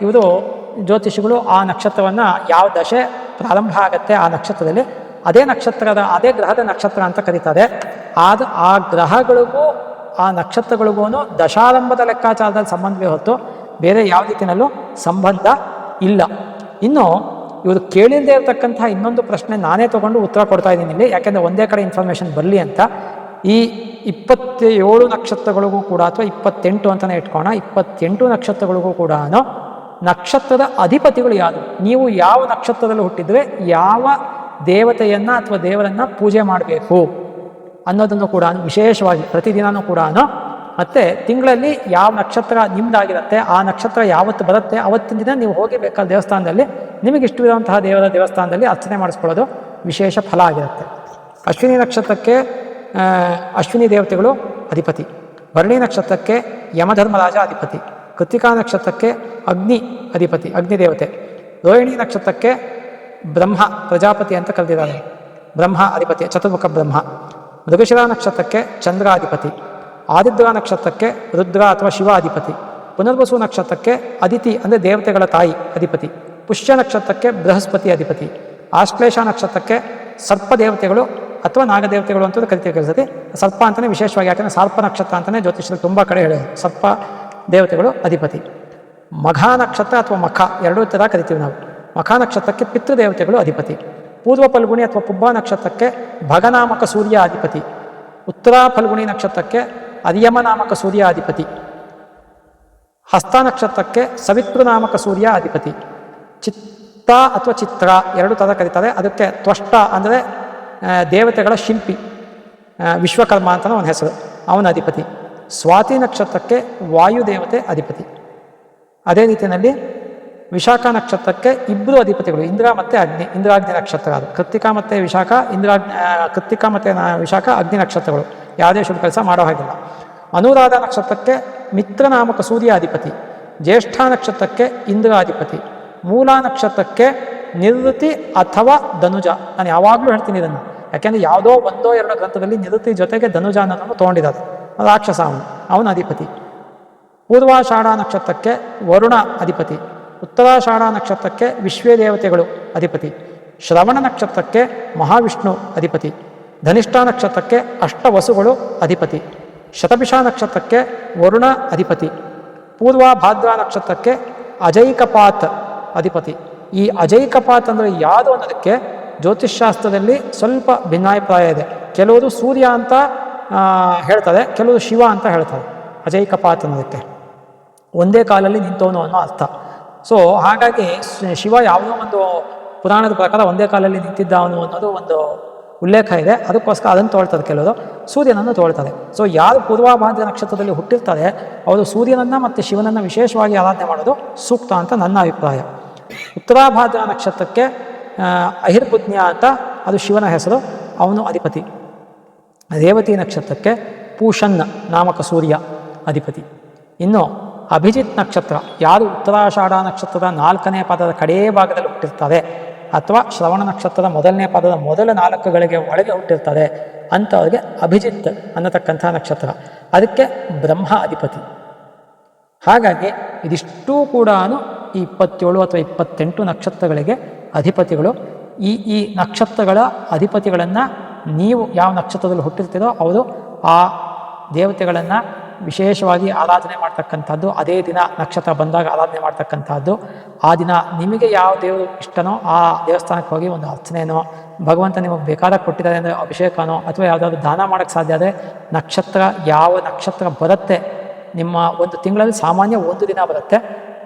ಇವರು ಜ್ಯೋತಿಷಿಗಳು ಆ ನಕ್ಷತ್ರವನ್ನು ಯಾವ ದಶೆ ಪ್ರಾರಂಭ ಆಗುತ್ತೆ ಆ ನಕ್ಷತ್ರದಲ್ಲಿ ಅದೇ ಗ್ರಹದ ನಕ್ಷತ್ರ ಅಂತ ಕರೀತಾರೆ. ಆ ಗ್ರಹಗಳಿಗೂ ಆ ನಕ್ಷತ್ರಗಳಿಗೂ ದಶಾರಂಭದ ಲೆಕ್ಕಾಚಾರದಲ್ಲಿ ಸಂಬಂಧವೇ ಹೊತ್ತು ಬೇರೆ ಯಾವ ರೀತಿಯಲ್ಲೂ ಸಂಬಂಧ ಇಲ್ಲ. ಇನ್ನು ಇವರು ಕೇಳಿಲ್ಲದೆ ಇರತಕ್ಕಂತಹ ಇನ್ನೊಂದು ಪ್ರಶ್ನೆ ನಾನೇ ತಗೊಂಡು ಉತ್ತರ ಕೊಡ್ತಾ ಇದ್ದೀನಿ ಇಲ್ಲಿ, ಯಾಕೆಂದರೆ ಒಂದೇ ಕಡೆ ಇನ್ಫಾರ್ಮೇಷನ್ ಬರಲಿ ಅಂತ. ಈ 27 ನಕ್ಷತ್ರಗಳಿಗೂ ಕೂಡ, ಅಥವಾ 28 ಅಂತಲೇ ಇಟ್ಕೋಣ, 28 ನಕ್ಷತ್ರಗಳಿಗೂ ಕೂಡ ನಕ್ಷತ್ರದ ಅಧಿಪತಿಗಳು ಯಾರು, ನೀವು ಯಾವ ನಕ್ಷತ್ರದಲ್ಲಿ ಹುಟ್ಟಿದ್ರೆ ಯಾವ ದೇವತೆಯನ್ನು ಅಥವಾ ದೇವರನ್ನು ಪೂಜೆ ಮಾಡಬೇಕು ಅನ್ನೋದನ್ನು ಕೂಡ ವಿಶೇಷವಾಗಿ ಪ್ರತಿದಿನವೂ ಕೂಡ, ಮತ್ತು ತಿಂಗಳಲ್ಲಿ ಯಾವ ನಕ್ಷತ್ರ ನಿಮ್ಮದಾಗಿರುತ್ತೆ, ಆ ನಕ್ಷತ್ರ ಯಾವತ್ತು ಬರುತ್ತೆ ಅವತ್ತಿನ ದಿನ ನೀವು ಹೋಗಿ ಬೇಕಾದ ದೇವಸ್ಥಾನದಲ್ಲಿ ನಿಮಗೆ ಇಷ್ಟವಿರುವಂತಹ ದೇವರ ದೇವಸ್ಥಾನದಲ್ಲಿ ಅರ್ಚನೆ ಮಾಡಿಸ್ಕೊಳ್ಳೋದು ವಿಶೇಷ ಫಲ ಆಗಿರುತ್ತೆ. ಅಶ್ವಿನಿ ನಕ್ಷತ್ರಕ್ಕೆ ಅಶ್ವಿನಿ ದೇವತೆಗಳು ಅಧಿಪತಿ, ಭರಣಿ ನಕ್ಷತ್ರಕ್ಕೆ ಯಮಧರ್ಮರಾಜ ಅಧಿಪತಿ, ಕೃತಿಕಾ ನಕ್ಷತ್ರಕ್ಕೆ ಅಗ್ನಿ ಅಧಿಪತಿ, ಅಗ್ನಿದೇವತೆ, ರೋಹಿಣಿ ನಕ್ಷತ್ರಕ್ಕೆ ಬ್ರಹ್ಮ ಪ್ರಜಾಪತಿ ಅಂತ ಕರೆದಿದ್ದಾರೆ, ಬ್ರಹ್ಮ ಅಧಿಪತಿ, ಚತುರ್ಮುಖ ಬ್ರಹ್ಮ, ಮೃಗಶಿರ ನಕ್ಷತ್ರಕ್ಕೆ ಚಂದ್ರ ಅಧಿಪತಿ, ಆದಿದ್ರ ನಕ್ಷತ್ರಕ್ಕೆ ರುದ್ರ ಅಥವಾ ಶಿವ ಅಧಿಪತಿ, ಪುನರ್ವಸು ನಕ್ಷತ್ರಕ್ಕೆ ಅದಿತಿ ಅಂದರೆ ದೇವತೆಗಳ ತಾಯಿ ಅಧಿಪತಿ, ಪುಷ್ಯ ನಕ್ಷತ್ರಕ್ಕೆ ಬೃಹಸ್ಪತಿ ಅಧಿಪತಿ, ಆಶ್ಲೇಷ ನಕ್ಷತ್ರಕ್ಕೆ ಸರ್ಪ ದೇವತೆಗಳು ಅಥವಾ ನಾಗದೇವತೆಗಳು ಅಂತ ಕರಿತೀವಿ ಕೆಲಸತಿ, ಸರ್ಪ ಅಂತಲೇ ವಿಶೇಷವಾಗಿ, ಯಾಕಂದರೆ ಸರ್ಪ ನಕ್ಷತ್ರ ಅಂತಲೇ ಜ್ಯೋತಿಷರು ತುಂಬ ಕಡೆ ಹೇಳೋದು, ಸರ್ಪ ದೇವತೆಗಳು ಅಧಿಪತಿ. ಮಘ ನಕ್ಷತ್ರ ಅಥವಾ ಮಖ ಎರಡೂ ಥರ ಕರಿತೀವಿ ನಾವು. ಮಖ ನಕ್ಷತ್ರಕ್ಕೆ ಪಿತೃದೇವತೆಗಳು ಅಧಿಪತಿ, ಪೂರ್ವ ಫಲ್ಗುಣಿ ಅಥವಾ ಪುಬ್ಬ ನಕ್ಷತ್ರಕ್ಕೆ ಭಗನಾಮಕ ಸೂರ್ಯ ಅಧಿಪತಿ, ಉತ್ತರ ಫಲ್ಗುಣಿ ನಕ್ಷತ್ರಕ್ಕೆ ಅರ್ಯಮ ನಾಮಕ ಸೂರ್ಯ ಅಧಿಪತಿ, ಹಸ್ತ ನಕ್ಷತ್ರಕ್ಕೆ ಸವಿತೃನಾಮಕ ಸೂರ್ಯ ಅಧಿಪತಿ, ಚಿತ್ತ ಅಥವಾ ಚಿತ್ರ ಎರಡು ಥರ ಕರೀತಾರೆ, ಅದಕ್ಕೆ ತ್ವಷ್ಟ ಅಂದರೆ ದೇವತೆಗಳ ಶಿಲ್ಪಿ, ವಿಶ್ವಕರ್ಮ ಅಂತಲೂ ಅವನ ಹೆಸರು, ಅವನ ಅಧಿಪತಿ. ಸ್ವಾತಿ ನಕ್ಷತ್ರಕ್ಕೆ ವಾಯುದೇವತೆ ಅಧಿಪತಿ. ಅದೇ ರೀತಿಯಲ್ಲಿ ವಿಶಾಖ ನಕ್ಷತ್ರಕ್ಕೆ ಇಬ್ಬರು ಅಧಿಪತಿಗಳು, ಇಂದ್ರ ಮತ್ತು ಅಗ್ನಿ, ಇಂದ್ರಾಗ್ನಿ ನಕ್ಷತ್ರ. ಅದು ಕೃತ್ತಿಕಾ ಮತ್ತು ವಿಶಾಖ, ಕೃತ್ತಿಕಾ ಮತ್ತು ವಿಶಾಖ ಅಗ್ನಿ ನಕ್ಷತ್ರಗಳು, ಯಾವುದೇ ಶುಭ ಕೆಲಸ ಮಾಡೋ ಹಾಗಿಲ್ಲ. ಅನುರಾಧ ನಕ್ಷತ್ರಕ್ಕೆ ಮಿತ್ರನಾಮಕ ಸೂರ್ಯ ಅಧಿಪತಿ, ಜ್ಯೇಷ್ಠ ನಕ್ಷತ್ರಕ್ಕೆ ಇಂದ್ರ ಅಧಿಪತಿ, ಮೂಲ ನಕ್ಷತ್ರಕ್ಕೆ ನಿವೃತ್ತಿ ಅಥವಾ ಧನುಜ. ನಾನು ಯಾವಾಗಲೂ ಹೇಳ್ತೀನಿ ಇದನ್ನು, ಯಾಕೆಂದರೆ ಯಾವುದೋ ಒಂದೋ ಎರಡೋ ಗ್ರಂಥದಲ್ಲಿ ನಿವೃತ್ತಿ ಜೊತೆಗೆ ಧನುಜ ಅನ್ನೋದನ್ನು ತೊಗೊಂಡಿದ್ದಾರೆ, ರಾಕ್ಷಸ ಅವನ ಅಧಿಪತಿ. ಪೂರ್ವಾಷಾಢ ನಕ್ಷತ್ರಕ್ಕೆ ವರುಣ ಅಧಿಪತಿ, ಉತ್ತರಾಷಾಢ ನಕ್ಷತ್ರಕ್ಕೆ ವಿಶ್ವೇ ದೇವತೆಗಳು ಅಧಿಪತಿ, ಶ್ರವಣ ನಕ್ಷತ್ರಕ್ಕೆ ಮಹಾವಿಷ್ಣು ಅಧಿಪತಿ, ಧನಿಷ್ಠ ನಕ್ಷತ್ರಕ್ಕೆ ಅಷ್ಟವಸುಗಳು ಅಧಿಪತಿ, ಶತಭಿಷ ನಕ್ಷತ್ರಕ್ಕೆ ವರುಣ ಅಧಿಪತಿ, ಪೂರ್ವ ಭಾದ್ರಾ ನಕ್ಷತ್ರಕ್ಕೆ ಅಜೈಕಪಾತ್ ಅಧಿಪತಿ. ಈ ಅಜೈಕಪಾತ್ ಅಂದರೆ ಯಾವುದು ಅನ್ನೋದಕ್ಕೆ ಜ್ಯೋತಿಷ್ಶಾಸ್ತ್ರದಲ್ಲಿ ಸ್ವಲ್ಪ ಭಿನ್ನಾಭಿಪ್ರಾಯ ಇದೆ. ಕೆಲವರು ಸೂರ್ಯ ಅಂತ ಹೇಳ್ತಾರೆ, ಕೆಲವರು ಶಿವ ಅಂತ ಹೇಳ್ತಾರೆ. ಅಜೈಕಪಾತ್ ಅನ್ನೋದಕ್ಕೆ ಒಂದೇ ಕಾಲಲ್ಲಿ ನಿಂತವನು ಅನ್ನೋ ಅರ್ಥ. ಸೊ ಹಾಗಾಗಿ ಶಿವ ಯಾವುದೋ ಒಂದು ಪುರಾಣದ ಪ್ರಕಾರ ಒಂದೇ ಕಾಲಲ್ಲಿ ನಿಂತಿದ್ದವನು ಅನ್ನೋದು ಒಂದು ಉಲ್ಲೇಖ ಇದೆ, ಅದಕ್ಕೋಸ್ಕರ ಅದನ್ನು ತೊಗೊಳ್ತಾರೆ ಕೆಲವರು, ಸೂರ್ಯನನ್ನು ತೊಗೊಳ್ತಾರೆ. ಸೊ ಯಾರು ಪೂರ್ವಭಾದ್ರ ನಕ್ಷತ್ರದಲ್ಲಿ ಹುಟ್ಟಿರ್ತಾರೆ ಅವರು ಸೂರ್ಯನನ್ನು ಮತ್ತು ಶಿವನನ್ನು ವಿಶೇಷವಾಗಿ ಆರಾಧನೆ ಮಾಡೋದು ಸೂಕ್ತ ಅಂತ ನನ್ನ ಅಭಿಪ್ರಾಯ. ಉತ್ತರಾಭಾದ್ರ ನಕ್ಷತ್ರಕ್ಕೆ ಅಹಿರ್ಬುಜ್ಞ ಅಂತ, ಅದು ಶಿವನ ಹೆಸರು, ಅವನು ಅಧಿಪತಿ. ರೇವತಿ ನಕ್ಷತ್ರಕ್ಕೆ ಪೂಷನ್ ನಾಮಕ ಸೂರ್ಯ ಅಧಿಪತಿ. ಇನ್ನು ಅಭಿಜಿತ್ ನಕ್ಷತ್ರ, ಯಾರು ಉತ್ತರಾಷಾಢ ನಕ್ಷತ್ರದ 4ನೇ ಪಾದದ ಕಡೇ ಭಾಗದಲ್ಲಿ ಹುಟ್ಟಿರ್ತಾರೆ ಅಥವಾ ಶ್ರವಣ ನಕ್ಷತ್ರದ 1ನೇ ಪಾದದ ಮೊದಲ 4 ಗಳಿಗೆ ಒಳಗೆ ಹುಟ್ಟಿರ್ತಾರೆ ಅಂಥವ್ರಿಗೆ ಅಭಿಜಿತ್ ಅನ್ನತಕ್ಕಂಥ ನಕ್ಷತ್ರ, ಅದಕ್ಕೆ ಬ್ರಹ್ಮ ಅಧಿಪತಿ. ಹಾಗಾಗಿ ಇದಿಷ್ಟೂ ಕೂಡ ಈ 27 ಅಥವಾ 28 ನಕ್ಷತ್ರಗಳಿಗೆ ಅಧಿಪತಿಗಳು. ಈ ನಕ್ಷತ್ರಗಳ ಅಧಿಪತಿಗಳನ್ನು ನೀವು ಯಾವ ನಕ್ಷತ್ರದಲ್ಲಿ ಹುಟ್ಟಿರ್ತೀರೋ ಅವರು ಆ ದೇವತೆಗಳನ್ನು ವಿಶೇಷವಾಗಿ ಆರಾಧನೆ ಮಾಡ್ತಕ್ಕಂಥದ್ದು, ಅದೇ ದಿನ ನಕ್ಷತ್ರ ಬಂದಾಗ ಆರಾಧನೆ ಮಾಡ್ತಕ್ಕಂಥದ್ದು. ಆ ದಿನ ನಿಮಗೆ ಯಾವ ದೇವರು ಇಷ್ಟನೋ ಆ ದೇವಸ್ಥಾನಕ್ಕೆ ಹೋಗಿ ಒಂದು ಅರ್ಚನೆನೋ, ಭಗವಂತ ನಿಮಗೆ ಬೇಕಾದಾಗ ಕೊಟ್ಟಿದ್ದಾರೆ ಅಂದರೆ ಅಭಿಷೇಕನೋ, ಅಥವಾ ಯಾವುದಾದ್ರು ದಾನ ಮಾಡೋಕ್ಕೆ ಸಾಧ್ಯ ಆದರೆ ನಕ್ಷತ್ರ, ಯಾವ ನಕ್ಷತ್ರ ಬರುತ್ತೆ ನಿಮ್ಮ ಒಂದು ತಿಂಗಳಲ್ಲಿ ಸಾಮಾನ್ಯ ಒಂದು ದಿನ ಬರುತ್ತೆ,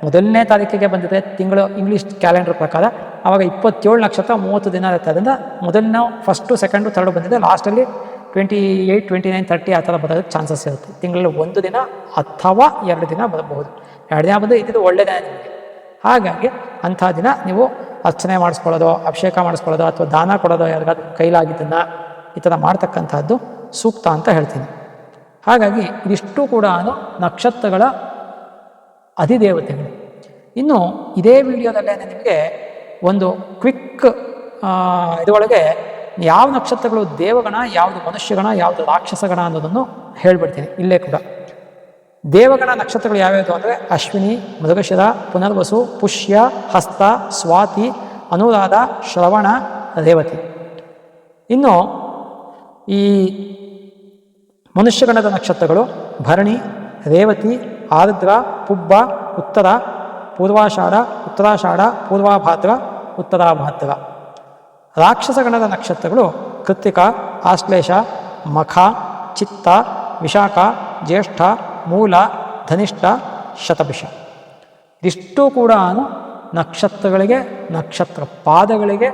1ನೇ ತಾರೀಕಿಗೆ ಬಂದಿದೆ ತಿಂಗಳು ಇಂಗ್ಲೀಷ್ ಕ್ಯಾಲೆಂಡರ್ ಪ್ರಕಾರ, ಆವಾಗ 27 ನಕ್ಷತ್ರ 30 ದಿನ ಇರುತ್ತೆ. ಅದರಿಂದ ಮೊದಲನೇ ಫಸ್ಟು ಸೆಕೆಂಡು ಥರ್ಡು ಬಂದಿದೆ, ಲಾಸ್ಟಲ್ಲಿ 28, 29, 30 ಆ ಥರ ಬರೋದಕ್ಕೆ ಚಾನ್ಸಸ್ ಇರುತ್ತೆ. ತಿಂಗಳಲ್ಲಿ 1 ದಿನ ಅಥವಾ 2 ದಿನ ಬರಬಹುದು. 2 ದಿನ ಬಂದರೆ ಇದು ಒಳ್ಳೆಯದೇ ನಿಮಗೆ. ಹಾಗಾಗಿ ಅಂಥ ದಿನ ನೀವು ಅರ್ಚನೆ ಮಾಡಿಸ್ಕೊಳ್ಳೋದು, ಅಭಿಷೇಕ ಮಾಡಿಸ್ಕೊಳ್ಳೋದು ಅಥವಾ ದಾನ ಕೊಡೋದು ಯಾರಿಗಾದ್ರೂ ಕೈಲಾಗಿದ್ದನ್ನು ಈ ಥರ ಮಾಡ್ತಕ್ಕಂಥದ್ದು ಸೂಕ್ತ ಅಂತ ಹೇಳ್ತೀನಿ. ಹಾಗಾಗಿ ಇದಿಷ್ಟು ಕೂಡ ನಕ್ಷತ್ರಗಳ ಅಧಿದೇವತೆಗಳು. ಇನ್ನು ಇದೇ ವಿಡಿಯೋದಲ್ಲೇ ನಿಮಗೆ ಒಂದು ಕ್ವಿಕ್ ಇದರೊಳಗೆ ಯಾವ ನಕ್ಷತ್ರಗಳು ದೇವಗಣ, ಯಾವುದು ಮನುಷ್ಯಗಣ, ಯಾವುದು ರಾಕ್ಷಸಗಣ ಅನ್ನೋದನ್ನು ಹೇಳ್ಬಿಡ್ತೀನಿ ಇಲ್ಲೇ ಕೂಡ. ದೇವಗಣ ನಕ್ಷತ್ರಗಳು ಯಾವ್ಯಾವುದು ಅಂದರೆ ಅಶ್ವಿನಿ, ಮೃಗಶಿರ, ಪುನರ್ವಸು, ಪುಷ್ಯ, ಹಸ್ತ, ಸ್ವಾತಿ, ಅನುರಾಧ, ಶ್ರವಣ, ರೇವತಿ. ಇನ್ನು ಈ ಮನುಷ್ಯಗಣದ ನಕ್ಷತ್ರಗಳು ಭರಣಿ, ರೇವತಿ, ಆರ್ದ್ರ, ಪುಬ್ಬ, ಉತ್ತರ, ಪೂರ್ವಾಷಾಢ, ಉತ್ತರಾಷಾಢ, ಪೂರ್ವಾಭಾದ್ರ, ಉತ್ತರಾಭಾದ್ರ. ರಾಕ್ಷಸಗಣದ ನಕ್ಷತ್ರಗಳು ಕೃತ್ತಿಕ, ಆಶ್ಲೇಷ, ಮಖ, ಚಿತ್ತ, ವಿಶಾಖ, ಜ್ಯೇಷ್ಠ, ಮೂಲ, ಧನಿಷ್ಠ, ಶತಭಿಷ. ಇದಿಷ್ಟು ಕೂಡ ನಕ್ಷತ್ರಗಳಿಗೆ, ನಕ್ಷತ್ರ ಪಾದಗಳಿಗೆ,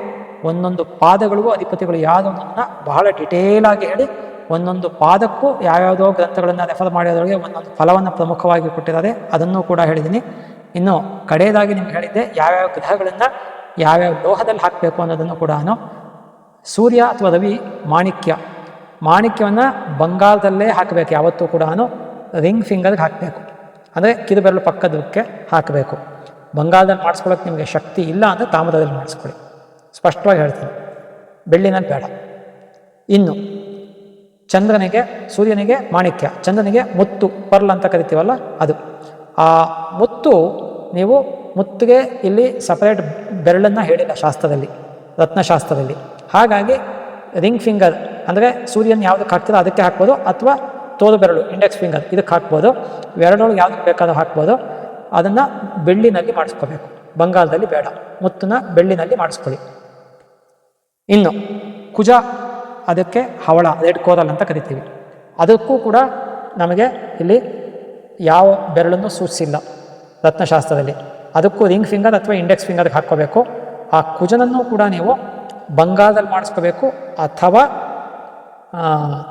ಒಂದೊಂದು ಪಾದಗಳಿಗೂ ಅಧಿಪತಿಗಳು ಯಾವುದನ್ನು ಬಹಳ ಡಿಟೇಲಾಗಿ ಹೇಳಿ ಒಂದೊಂದು ಪಾದಕ್ಕೂ ಯಾವ್ಯಾವುದೋ ಗ್ರಂಥಗಳನ್ನು ರೆಫರ್ ಮಾಡೋದ್ರೊಳಗೆ ಒಂದೊಂದು ಫಲವನ್ನು ಪ್ರಮುಖವಾಗಿ ಕೊಟ್ಟಿದ್ದಾರೆ, ಅದನ್ನು ಕೂಡ ಹೇಳಿದ್ದೀನಿ. ಇನ್ನು ಕಡೆಯದಾಗಿ ನಿಮ್ಗೆ ಹೇಳಿದ್ದೆ ಯಾವ್ಯಾವ ಗ್ರಹಗಳನ್ನು ಯಾವ್ಯಾವ ಲೋಹದಲ್ಲಿ ಹಾಕಬೇಕು ಅನ್ನೋದನ್ನು ಕೂಡ. ಸೂರ್ಯ ಅಥವಾ ರವಿ ಮಾಣಿಕ್ಯವನ್ನು ಬಂಗಾರದಲ್ಲೇ ಹಾಕಬೇಕು ಯಾವತ್ತೂ ಕೂಡ. ರಿಂಗ್ ಫಿಂಗರ್ಗೆ ಹಾಕಬೇಕು, ಅಂದರೆ ಕಿರುಬೆರಳು ಪಕ್ಕದಕ್ಕೆ ಹಾಕಬೇಕು. ಬಂಗಾರದಲ್ಲಿ ಮಾಡಿಸ್ಕೊಳ್ಳೋಕೆ ನಿಮಗೆ ಶಕ್ತಿ ಇಲ್ಲ ಅಂದರೆ ತಾಮ್ರದಲ್ಲಿ ಮಾಡಿಸ್ಕೊಳ್ಳಿ, ಸ್ಪಷ್ಟವಾಗಿ ಹೇಳ್ತೀನಿ. ಬೆಳ್ಳಿನಲ್ಲಿ ಬೇಡ. ಇನ್ನು ಚಂದ್ರನಿಗೆ, ಸೂರ್ಯನಿಗೆ ಮಾಣಿಕ್ಯ, ಚಂದ್ರನಿಗೆ ಮುತ್ತು, ಪರ್ಲ್ ಅಂತ ಕರಿತೀವಲ್ಲ ಅದು. ಆ ಮುತ್ತು ನೀವು ಮುತ್ತಿಗೆ ಇಲ್ಲಿ ಸಪರೇಟ್ ಬೆರಳನ್ನು ಹೇಳಿಲ್ಲ ಶಾಸ್ತ್ರದಲ್ಲಿ, ರತ್ನಶಾಸ್ತ್ರದಲ್ಲಿ. ಹಾಗಾಗಿ ರಿಂಗ್ ಫಿಂಗರ್ ಅಂದರೆ ಸೂರ್ಯನ ಯಾವುದಕ್ಕೆ ಹಾಕ್ತೀರೋ ಅದಕ್ಕೆ ಹಾಕ್ಬೋದು, ಅಥವಾ ತೋರು ಬೆರಳು ಇಂಡೆಕ್ಸ್ ಫಿಂಗರ್ ಇದಕ್ಕೆ ಹಾಕ್ಬೋದು. ಎರಡರೊಳಗೆ ಯಾವುದಕ್ಕೆ ಬೇಕಾದ್ರೂ ಹಾಕ್ಬೋದು. ಅದನ್ನು ಬೆಳ್ಳಿನಲ್ಲಿ ಮಾಡಿಸ್ಕೋಬೇಕು, ಬಂಗಾರದಲ್ಲಿ ಬೇಡ. ಮುತ್ತನ್ನ ಬೆಳ್ಳಿನಲ್ಲಿ ಮಾಡಿಸ್ಕೊಳ್ಳಿ. ಇನ್ನು ಕುಜ, ಅದಕ್ಕೆ ಹವಳ, ರೆಡ್ ಕೋರಲ್ ಅಂತ ಕರಿತೀವಿ. ಅದಕ್ಕೂ ಕೂಡ ನಮಗೆ ಇಲ್ಲಿ ಯಾವ ಬೆರಳನ್ನು ಸೂಚಿಸಿಲ್ಲ ರತ್ನಶಾಸ್ತ್ರದಲ್ಲಿ. ಅದಕ್ಕೂ ರಿಂಗ್ ಫಿಂಗರ್ ಅಥವಾ ಇಂಡೆಕ್ಸ್ ಫಿಂಗರ್ಗೆ ಹಾಕ್ಕೋಬೇಕು. ಆ ಕುಜನನ್ನು ಕೂಡ ನೀವು ಬಂಗಾರದಲ್ಲಿ ಮಾಡಿಸ್ಕೋಬೇಕು ಅಥವಾ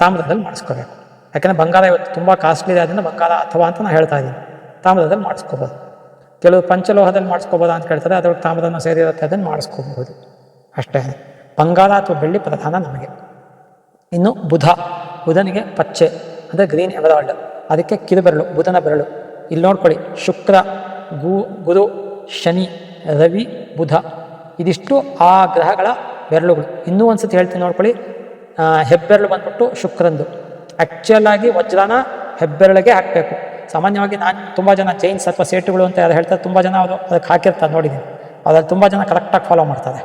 ತಾಮ್ರದಲ್ಲಿ ಮಾಡಿಸ್ಕೋಬೇಕು. ಯಾಕೆಂದರೆ ಬಂಗಾರ ಇವತ್ತು ತುಂಬ ಕಾಸ್ಟ್ಲಿ ಇದೆ, ಅದನ್ನು ಬಂಗಾರ ಅಥವಾ ಅಂತ ನಾನು ಹೇಳ್ತಾ ಇದ್ದೀನಿ. ತಾಮ್ರದಲ್ಲಿ ಮಾಡಿಸ್ಕೋಬೋದು. ಕೆಲವು ಪಂಚಲೋಹದಲ್ಲಿ ಮಾಡಿಸ್ಕೋಬೋದಾ ಅಂತ ಕೇಳ್ತಾರೆ, ಅದ್ರೊಳಗೆ ತಾಮ್ರವನ್ನು ಸೇರಿರುತ್ತೆ, ಅದನ್ನು ಮಾಡಿಸ್ಕೋಬಹುದು ಅಷ್ಟೇ. ಬಂಗಾರ ಅಥವಾ ಬೆಳ್ಳಿ ಪ್ರಧಾನ ನಮಗೆ. ಇನ್ನು ಬುಧನಿಗೆ ಪಚ್ಚೆ ಅಂದರೆ ಗ್ರೀನ್ ಎಮರಾಲ್ಡ್, ಅದಕ್ಕೆ ಕಿರುಬೆರಳು, ಬುಧನ ಬೆರಳು. ಇಲ್ಲಿ ನೋಡ್ಕೊಳ್ಳಿ, ಶುಕ್ರ, ಗುರು, ಶನಿ, ರವಿ, ಬುಧ, ಇದಿಷ್ಟು ಆ ಗ್ರಹಗಳ ಬೆರಳುಗಳು. ಇನ್ನೂ ಒಂದು ಸತಿ ಹೇಳ್ತೀನಿ ನೋಡ್ಕೊಳ್ಳಿ. ಹೆಬ್ಬೆರಳು ಬಂದ್ಬಿಟ್ಟು ಶುಕ್ರಂದು. ಆ್ಯಕ್ಚುಯಲ್ ಆಗಿ ವಜ್ರನ ಹೆಬ್ಬೆರಳಿಗೆ ಹಾಕಬೇಕು. ಸಾಮಾನ್ಯವಾಗಿ ನಾನು ತುಂಬ ಜನ ಜೈನ್ಸ್ ಅಥವಾ ಸೇಟುಗಳು ಅಂತ ಯಾರು ಹೇಳ್ತಾರೆ, ತುಂಬ ಜನ ಅವರು ಅದಕ್ಕೆ ಹಾಕಿರ್ತಾರೆ ನೋಡಿದ್ದೀನಿ. ಅದ್ರಲ್ಲಿ ತುಂಬ ಜನ ಕರೆಕ್ಟಾಗಿ ಫಾಲೋ ಮಾಡ್ತಾರೆ.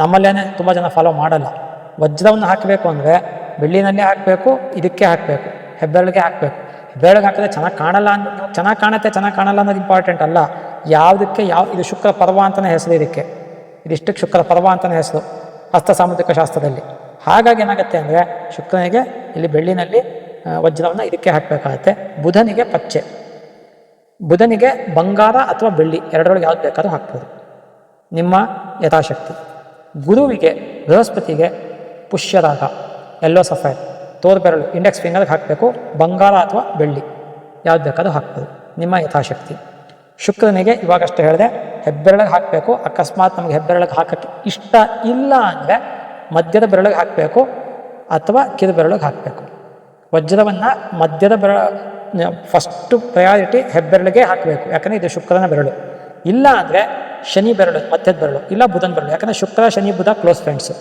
ನಮ್ಮಲ್ಲೇ ತುಂಬ ಜನ ಫಾಲೋ ಮಾಡಲ್ಲ. ವಜ್ರವನ್ನು ಹಾಕಬೇಕು ಅಂದರೆ ಬೆಳ್ಳಿನಲ್ಲೇ ಹಾಕಬೇಕು, ಇದಕ್ಕೆ ಹಾಕಬೇಕು, ಹೆಬ್ಬೆರಳಿಗೆ ಹಾಕಬೇಕು. ಹೆಬ್ಬೆರಳಿಗೆ ಹಾಕಿದ್ರೆ ಚೆನ್ನಾಗಿ ಕಾಣಲ್ಲ ಅನ್ನೋದು, ಚೆನ್ನಾಗಿ ಕಾಣುತ್ತೆ ಚೆನ್ನಾಗಿ ಕಾಣಲ್ಲ ಅನ್ನೋದು ಇಂಪಾರ್ಟೆಂಟ್ ಅಲ್ಲ. ಯಾವುದಕ್ಕೆ ಇದು ಶುಕ್ರ ಪರ್ವ ಅಂತಲೇ ಹೆಸರು ಇದಕ್ಕೆ. ಇದಿಷ್ಟಕ್ಕೆ ಶುಕ್ರ ಪರ್ವ ಅಂತಲೇ ಹೆಸರು ಹಸ್ತ ಸಾಮುದ್ರಿಕ ಶಾಸ್ತ್ರದಲ್ಲಿ. ಹಾಗಾಗಿ ಏನಾಗುತ್ತೆ ಅಂದರೆ ಶುಕ್ರನಿಗೆ ಇಲ್ಲಿ ಬೆಳ್ಳಿನಲ್ಲಿ ವಜ್ರವನ್ನು ಇದಕ್ಕೆ ಹಾಕಬೇಕಾಗತ್ತೆ. ಬುಧನಿಗೆ ಪಚ್ಚೆ, ಬುಧನಿಗೆ ಬಂಗಾರ ಅಥವಾ ಬೆಳ್ಳಿ ಎರಡರೊಳಗೆ ಯಾವ್ದು ಬೇಕಾದ್ರೂ ಹಾಕ್ಬೋದು, ನಿಮ್ಮ ಯಥಾಶಕ್ತಿ. ಗುರುವಿಗೆ, ಬೃಹಸ್ಪತಿಗೆ ಪುಷ್ಯರಾಗ, ಯೆಲ್ಲೋ ಸಫೈರ್, ತೋರು ಬೆರಳು ಇಂಡೆಕ್ಸ್ ಫಿಂಗರ್ಗೆ ಹಾಕಬೇಕು. ಬಂಗಾರ ಅಥವಾ ಬೆಳ್ಳಿ ಯಾವ್ದು ಬೇಕಾದ್ರೂ ಹಾಕ್ಬೋದು, ನಿಮ್ಮ ಯಥಾಶಕ್ತಿ. ಶುಕ್ರನಿಗೆ ಇವಾಗಷ್ಟೇ ಹೇಳಿದೆ, ಹೆಬ್ಬೆರಳಿಗೆ ಹಾಕಬೇಕು. ಅಕಸ್ಮಾತ್ ನಮಗೆ ಹೆಬ್ಬೆರಳಿಗೆ ಹಾಕೋಕ್ಕೆ ಇಷ್ಟ ಇಲ್ಲ ಅಂದರೆ ಮಧ್ಯದ ಬೆರಳಿಗೆ ಹಾಕಬೇಕು ಅಥವಾ ಕಿರುಬೆರಳಿಗೆ ಹಾಕಬೇಕು. ವಜ್ರವನ್ನು ಮಧ್ಯದ ಫಸ್ಟು ಪ್ರಯಾರಿಟಿ ಹೆಬ್ಬೆರಳಿಗೆ ಹಾಕಬೇಕು, ಯಾಕಂದರೆ ಇದು ಶುಕ್ರನ ಬೆರಳು. ಇಲ್ಲ ಅಂದರೆ ಶನಿ ಬೆರಳು, ಮಧ್ಯದ ಬೆರಳು, ಇಲ್ಲ ಬುಧನ ಬೆರಳು, ಯಾಕಂದರೆ ಶುಕ್ರ, ಶನಿ, ಬುಧ ಕ್ಲೋಸ್ ಫ್ರೆಂಡ್ಸು.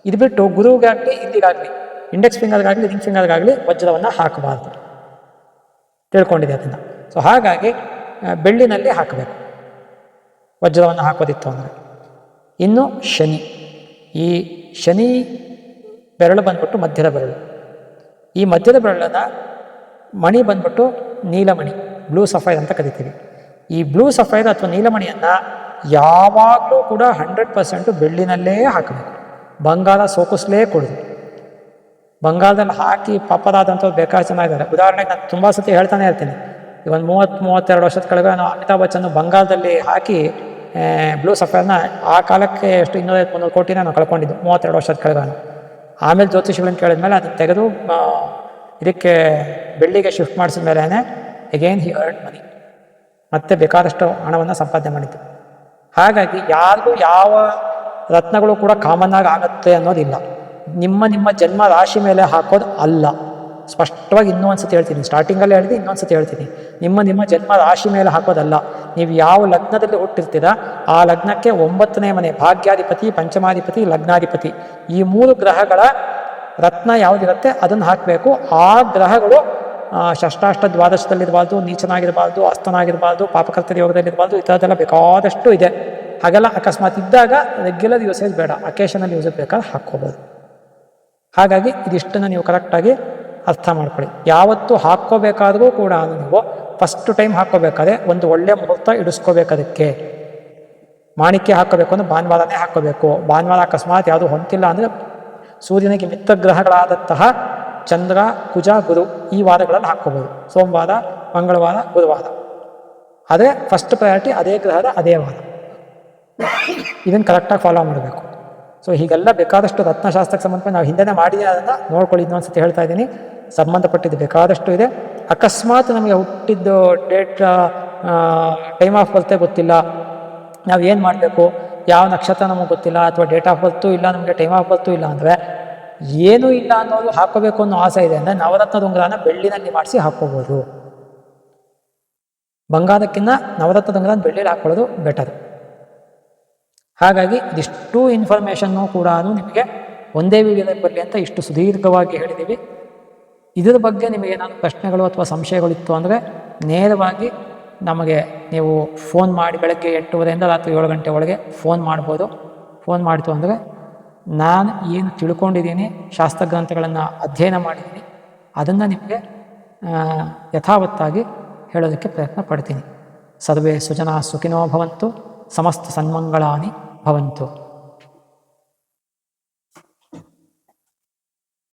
ಇದು ಬಿಟ್ಟು ಗುರುವಿಗಾಗಲಿ ಇಲ್ಲಿಗಾಗಲಿ ಇಂಡೆಕ್ಸ್ ಫಿಂಗರ್ಗಾಗಲಿ ರಿಂಗ್ ಫಿಂಗರ್ಗಾಗಲಿ ವಜ್ರವನ್ನು ಹಾಕಬಾರ್ದು, ತಿಳ್ಕೊಂಡಿದೆ ಅದನ್ನು. ಸೊ ಹಾಗಾಗಿ ಬೆಳ್ಳಿನಲ್ಲಿ ಹಾಕಬೇಕು ವಜ್ರವನ್ನು ಹಾಕೋದಿತ್ತು ಅಂದರೆ. ಇನ್ನು ಶನಿ, ಈ ಶನಿ ಬೆರಳು ಬಂದ್ಬಿಟ್ಟು ಮಧ್ಯದ ಬೆರಳು. ಈ ಮಧ್ಯದ ಬೆರಳನ್ನು ಮಣಿ ಬಂದ್ಬಿಟ್ಟು ನೀಲಮಣಿ, ಬ್ಲೂ ಸಫೈರ್ ಅಂತ ಕರಿತೀವಿ. ಈ ಬ್ಲೂ ಸಫೈರ್ ಅಥವಾ ನೀಲಮಣಿಯನ್ನು ಯಾವಾಗಲೂ ಕೂಡ 100% ಬೆಳ್ಳಿನಲ್ಲೇ ಹಾಕಬೇಕು, ಬಂಗಾರ ಸೋಕಿಸ್ಲೇ ಕೊಡೋದು. ಬಂಗಾರದಲ್ಲಿ ಹಾಕಿ ಪಾಪರಾದಂಥವ್ರು ಬೇಕಾದ ಚೆನ್ನಾಗಿದ್ದಾರೆ. ಉದಾಹರಣೆಗೆ ನಾನು ತುಂಬ ಸತಿ ಹೇಳ್ತಾನೆ ಇರ್ತೀನಿ. ಈಗ ಒಂದು 30-32 ವರ್ಷದ ಕೆಳಗೆ ನಾವು ಅಮಿತಾಬ್ ಬಚ್ಚನ್ ಬಂಗಾರದಲ್ಲಿ ಹಾಕಿ ಬ್ಲೂ ಸಫೈರ್ನ ಆ ಕಾಲಕ್ಕೆ ಎಷ್ಟು 250-300 ಕೋಟಿನ ನಾವು ಕಳ್ಕೊಂಡಿದ್ದು 32 ವರ್ಷದ ಕೆಳಗೆ. ಆಮೇಲೆ ಜ್ಯೋತಿಷಿಗಳನ್ನ ಕೇಳಿದ್ಮೇಲೆ ಅದನ್ನು ತೆಗೆದು ಇದಕ್ಕೆ ಬೆಳ್ಳಿಗೆ ಶಿಫ್ಟ್ ಮಾಡಿಸಿದ ಮೇಲೆ ಅಗೇನ್ ಹಿ ಅರ್ನ್ ಮನಿ, ಮತ್ತೆ ಬೇಕಾದಷ್ಟು ಹಣವನ್ನು ಸಂಪಾದನೆ ಮಾಡಿದ್ದು. ಹಾಗಾಗಿ ಯಾರಿಗೂ ಯಾವ ರತ್ನಗಳು ಕೂಡ ಕಾಮನ್ ಆಗಿ ಆಗುತ್ತೆ ಅನ್ನೋದಿಲ್ಲ. ನಿಮ್ಮ ಜನ್ಮ ರಾಶಿ ಮೇಲೆ ಹಾಕೋದು ಅಲ್ಲ. ಸ್ಪಷ್ಟವಾಗಿ ಇನ್ನೂ ಅನ್ಸತಿ ಹೇಳ್ತೀನಿ, ಸ್ಟಾರ್ಟಿಂಗಲ್ಲಿ ಹೇಳಿದೆ, ಇನ್ನೊಂದ್ಸತಿ ಹೇಳ್ತೀನಿ. ನಿಮ್ಮ ಜನ್ಮ ರಾಶಿ ಮೇಲೆ ಹಾಕೋದಲ್ಲ. ನೀವು ಯಾವ ಲಗ್ನದಲ್ಲಿ ಹುಟ್ಟಿರ್ತೀರ ಆ ಲಗ್ನಕ್ಕೆ 9ನೇ ಮನೆ ಭಾಗ್ಯಾಧಿಪತಿ, ಪಂಚಮಾಧಿಪತಿ, ಲಗ್ನಾಧಿಪತಿ, ಈ 3 ಗ್ರಹಗಳ ರತ್ನ ಯಾವುದಿರುತ್ತೆ ಅದನ್ನು ಹಾಕಬೇಕು. ಆ ಗ್ರಹಗಳು ಷಷ್ಟಾಷ್ಟ ದ್ವಾದಶದಲ್ಲಿರಬಾರ್ದು, ನೀಚನಾಗಿರಬಾರ್ದು, ಅಸ್ತನಾಗಿರಬಾರ್ದು, ಪಾಪಕರ್ತರ ಯೋಗದಲ್ಲಿರಬಾರ್ದು, ಈ ಥರದ್ದೆಲ್ಲ ಬೇಕಾದಷ್ಟು ಇದೆ. ಹಾಗೆಲ್ಲ ಅಕಸ್ಮಾತ್ ಇದ್ದಾಗ ರೆಗ್ಯುಲರ್ ಯೂಸೇಜ್ ಬೇಡ, ಅಕೇಶನಲ್ಲಿ ಯೂಸೇಜ್ ಬೇಕಾದ್ರೆ ಹಾಕ್ಕೋಬೋದು. ಹಾಗಾಗಿ ಇದಿಷ್ಟನ್ನು ನೀವು ಕರೆಕ್ಟಾಗಿ ಅರ್ಥ ಮಾಡ್ಕೊಳ್ಳಿ. ಯಾವತ್ತು ಹಾಕ್ಕೋಬೇಕಾದ್ರೂ ಕೂಡ ನೀವು ಫಸ್ಟ್ ಟೈಮ್ ಹಾಕ್ಕೋಬೇಕಾದ್ರೆ ಒಂದು ಒಳ್ಳೆ ಮುಹೂರ್ತ ಇಡಿಸ್ಕೋಬೇಕು. ಅದಕ್ಕೆ ಮಾಣಿಕ್ಯ ಹಾಕ್ಕೋಬೇಕು ಅಂದರೆ ಭಾನುವಾರನೇ ಹಾಕ್ಕೋಬೇಕು. ಭಾನುವಾರ ಅಕಸ್ಮಾತ್ ಯಾವುದು ಹೊಂತಿಲ್ಲ ಅಂದರೆ ಸೂರ್ಯನಿಗೆ ಮಿತ್ರ ಗ್ರಹಗಳಾದಂತಹ ಚಂದ್ರ, ಕುಜ, ಗುರು ಈ ವಾರಗಳಲ್ಲಿ ಹಾಕ್ಕೋಬೋದು. ಸೋಮವಾರ, ಮಂಗಳವಾರ, ಗುರುವಾರ. ಅದೇ ಫಸ್ಟ್ ಪ್ರಯಾರಿಟಿ, ಅದೇ ಗ್ರಹದ ಅದೇ ವಾರ. ಇದನ್ನು ಕರೆಕ್ಟಾಗಿ ಫಾಲೋ ಮಾಡಬೇಕು. ಸೊ ಹೀಗೆಲ್ಲ ಬೇಕಾದಷ್ಟು ರತ್ನಶಾಸ್ತ್ರಕ್ಕೆ ಸಂಬಂಧಪಟ್ಟ ನಾವು ಹಿಂದೆನೇ ಮಾಡಿ ಅದನ್ನು ನೋಡ್ಕೊಳ್ಳಿ. ಇನ್ನೊಂದ್ಸತಿ ಹೇಳ್ತಾ ಇದ್ದೀನಿ, ಸಂಬಂಧಪಟ್ಟಿದ್ದು ಬೇಕಾದಷ್ಟು ಇದೆ. ಅಕಸ್ಮಾತ್ ನಮಗೆ ಹುಟ್ಟಿದ್ದು ಡೇಟ್, ಟೈಮ್ ಆಫ್ ಬರ್ತೆ ಗೊತ್ತಿಲ್ಲ, ನಾವು ಏನು ಮಾಡಬೇಕು, ಯಾವ ನಕ್ಷತ್ರ ನಮಗೆ ಗೊತ್ತಿಲ್ಲ, ಅಥವಾ ಡೇಟ್ ಆಫ್ ಬರ್ತು ಇಲ್ಲ, ನಮಗೆ ಟೈಮ್ ಆಫ್ ಬರ್ತು ಇಲ್ಲ ಅಂದರೆ, ಏನೂ ಇಲ್ಲ ಅನ್ನೋದು ಹಾಕೋಬೇಕು ಅನ್ನೋ ಆಸೆ ಇದೆ ಅಂದರೆ ನವರತ್ನದ ಉಂಗುರನ ಬೆಳ್ಳಿನಲ್ಲಿ ಮಾಡಿಸಿ ಹಾಕ್ಕೋಬೋದು. ಬಂಗಾರಕ್ಕಿಂತ ನವರತ್ನದ ಉಂಗುರನ ಬೆಳ್ಳಿಲಿ ಹಾಕ್ಕೊಳ್ಳೋದು ಬೆಟರ್. ಹಾಗಾಗಿ ಇದಿಷ್ಟು ಇನ್ಫಾರ್ಮೇಷನ್ನು ಕೂಡ ನಿಮಗೆ ಒಂದೇ ವಿಡಿಯೋದಲ್ಲಿ ಬರಲಿ ಅಂತ ಇಷ್ಟು ಸುದೀರ್ಘವಾಗಿ ಹೇಳಿದ್ದೀವಿ. ಇದರ ಬಗ್ಗೆ ನಿಮಗೆ ಏನಾದರೂ ಪ್ರಶ್ನೆಗಳು ಅಥವಾ ಸಂಶಯಗಳಿತ್ತು ಅಂದರೆ ನೇರವಾಗಿ ನಮಗೆ ನೀವು ಫೋನ್ ಮಾಡಿ, ಬೆಳಗ್ಗೆ 8:30 ರಾತ್ರಿ 7 ಗಂಟೆ ಒಳಗೆ ಫೋನ್ ಮಾಡ್ಬೋದು. ಫೋನ್ ಮಾಡಿತು ಅಂದರೆ ನಾನು ಏನು ತಿಳ್ಕೊಂಡಿದ್ದೀನಿ, ಶಾಸ್ತ್ರಗ್ರಂಥಗಳನ್ನು ಅಧ್ಯಯನ ಮಾಡಿದ್ದೀನಿ, ಅದನ್ನು ನಿಮಗೆ ಯಥಾವತ್ತಾಗಿ ಹೇಳೋದಕ್ಕೆ ಪ್ರಯತ್ನ ಪಡ್ತೀನಿ. ಸರ್ವೇ ಸುಜನಾ ಸುಖಿನೋ ಭವಂತು, ಸಮಸ್ತ ಸನ್ಮಂಗಳಾನಿ ಭವಂತು.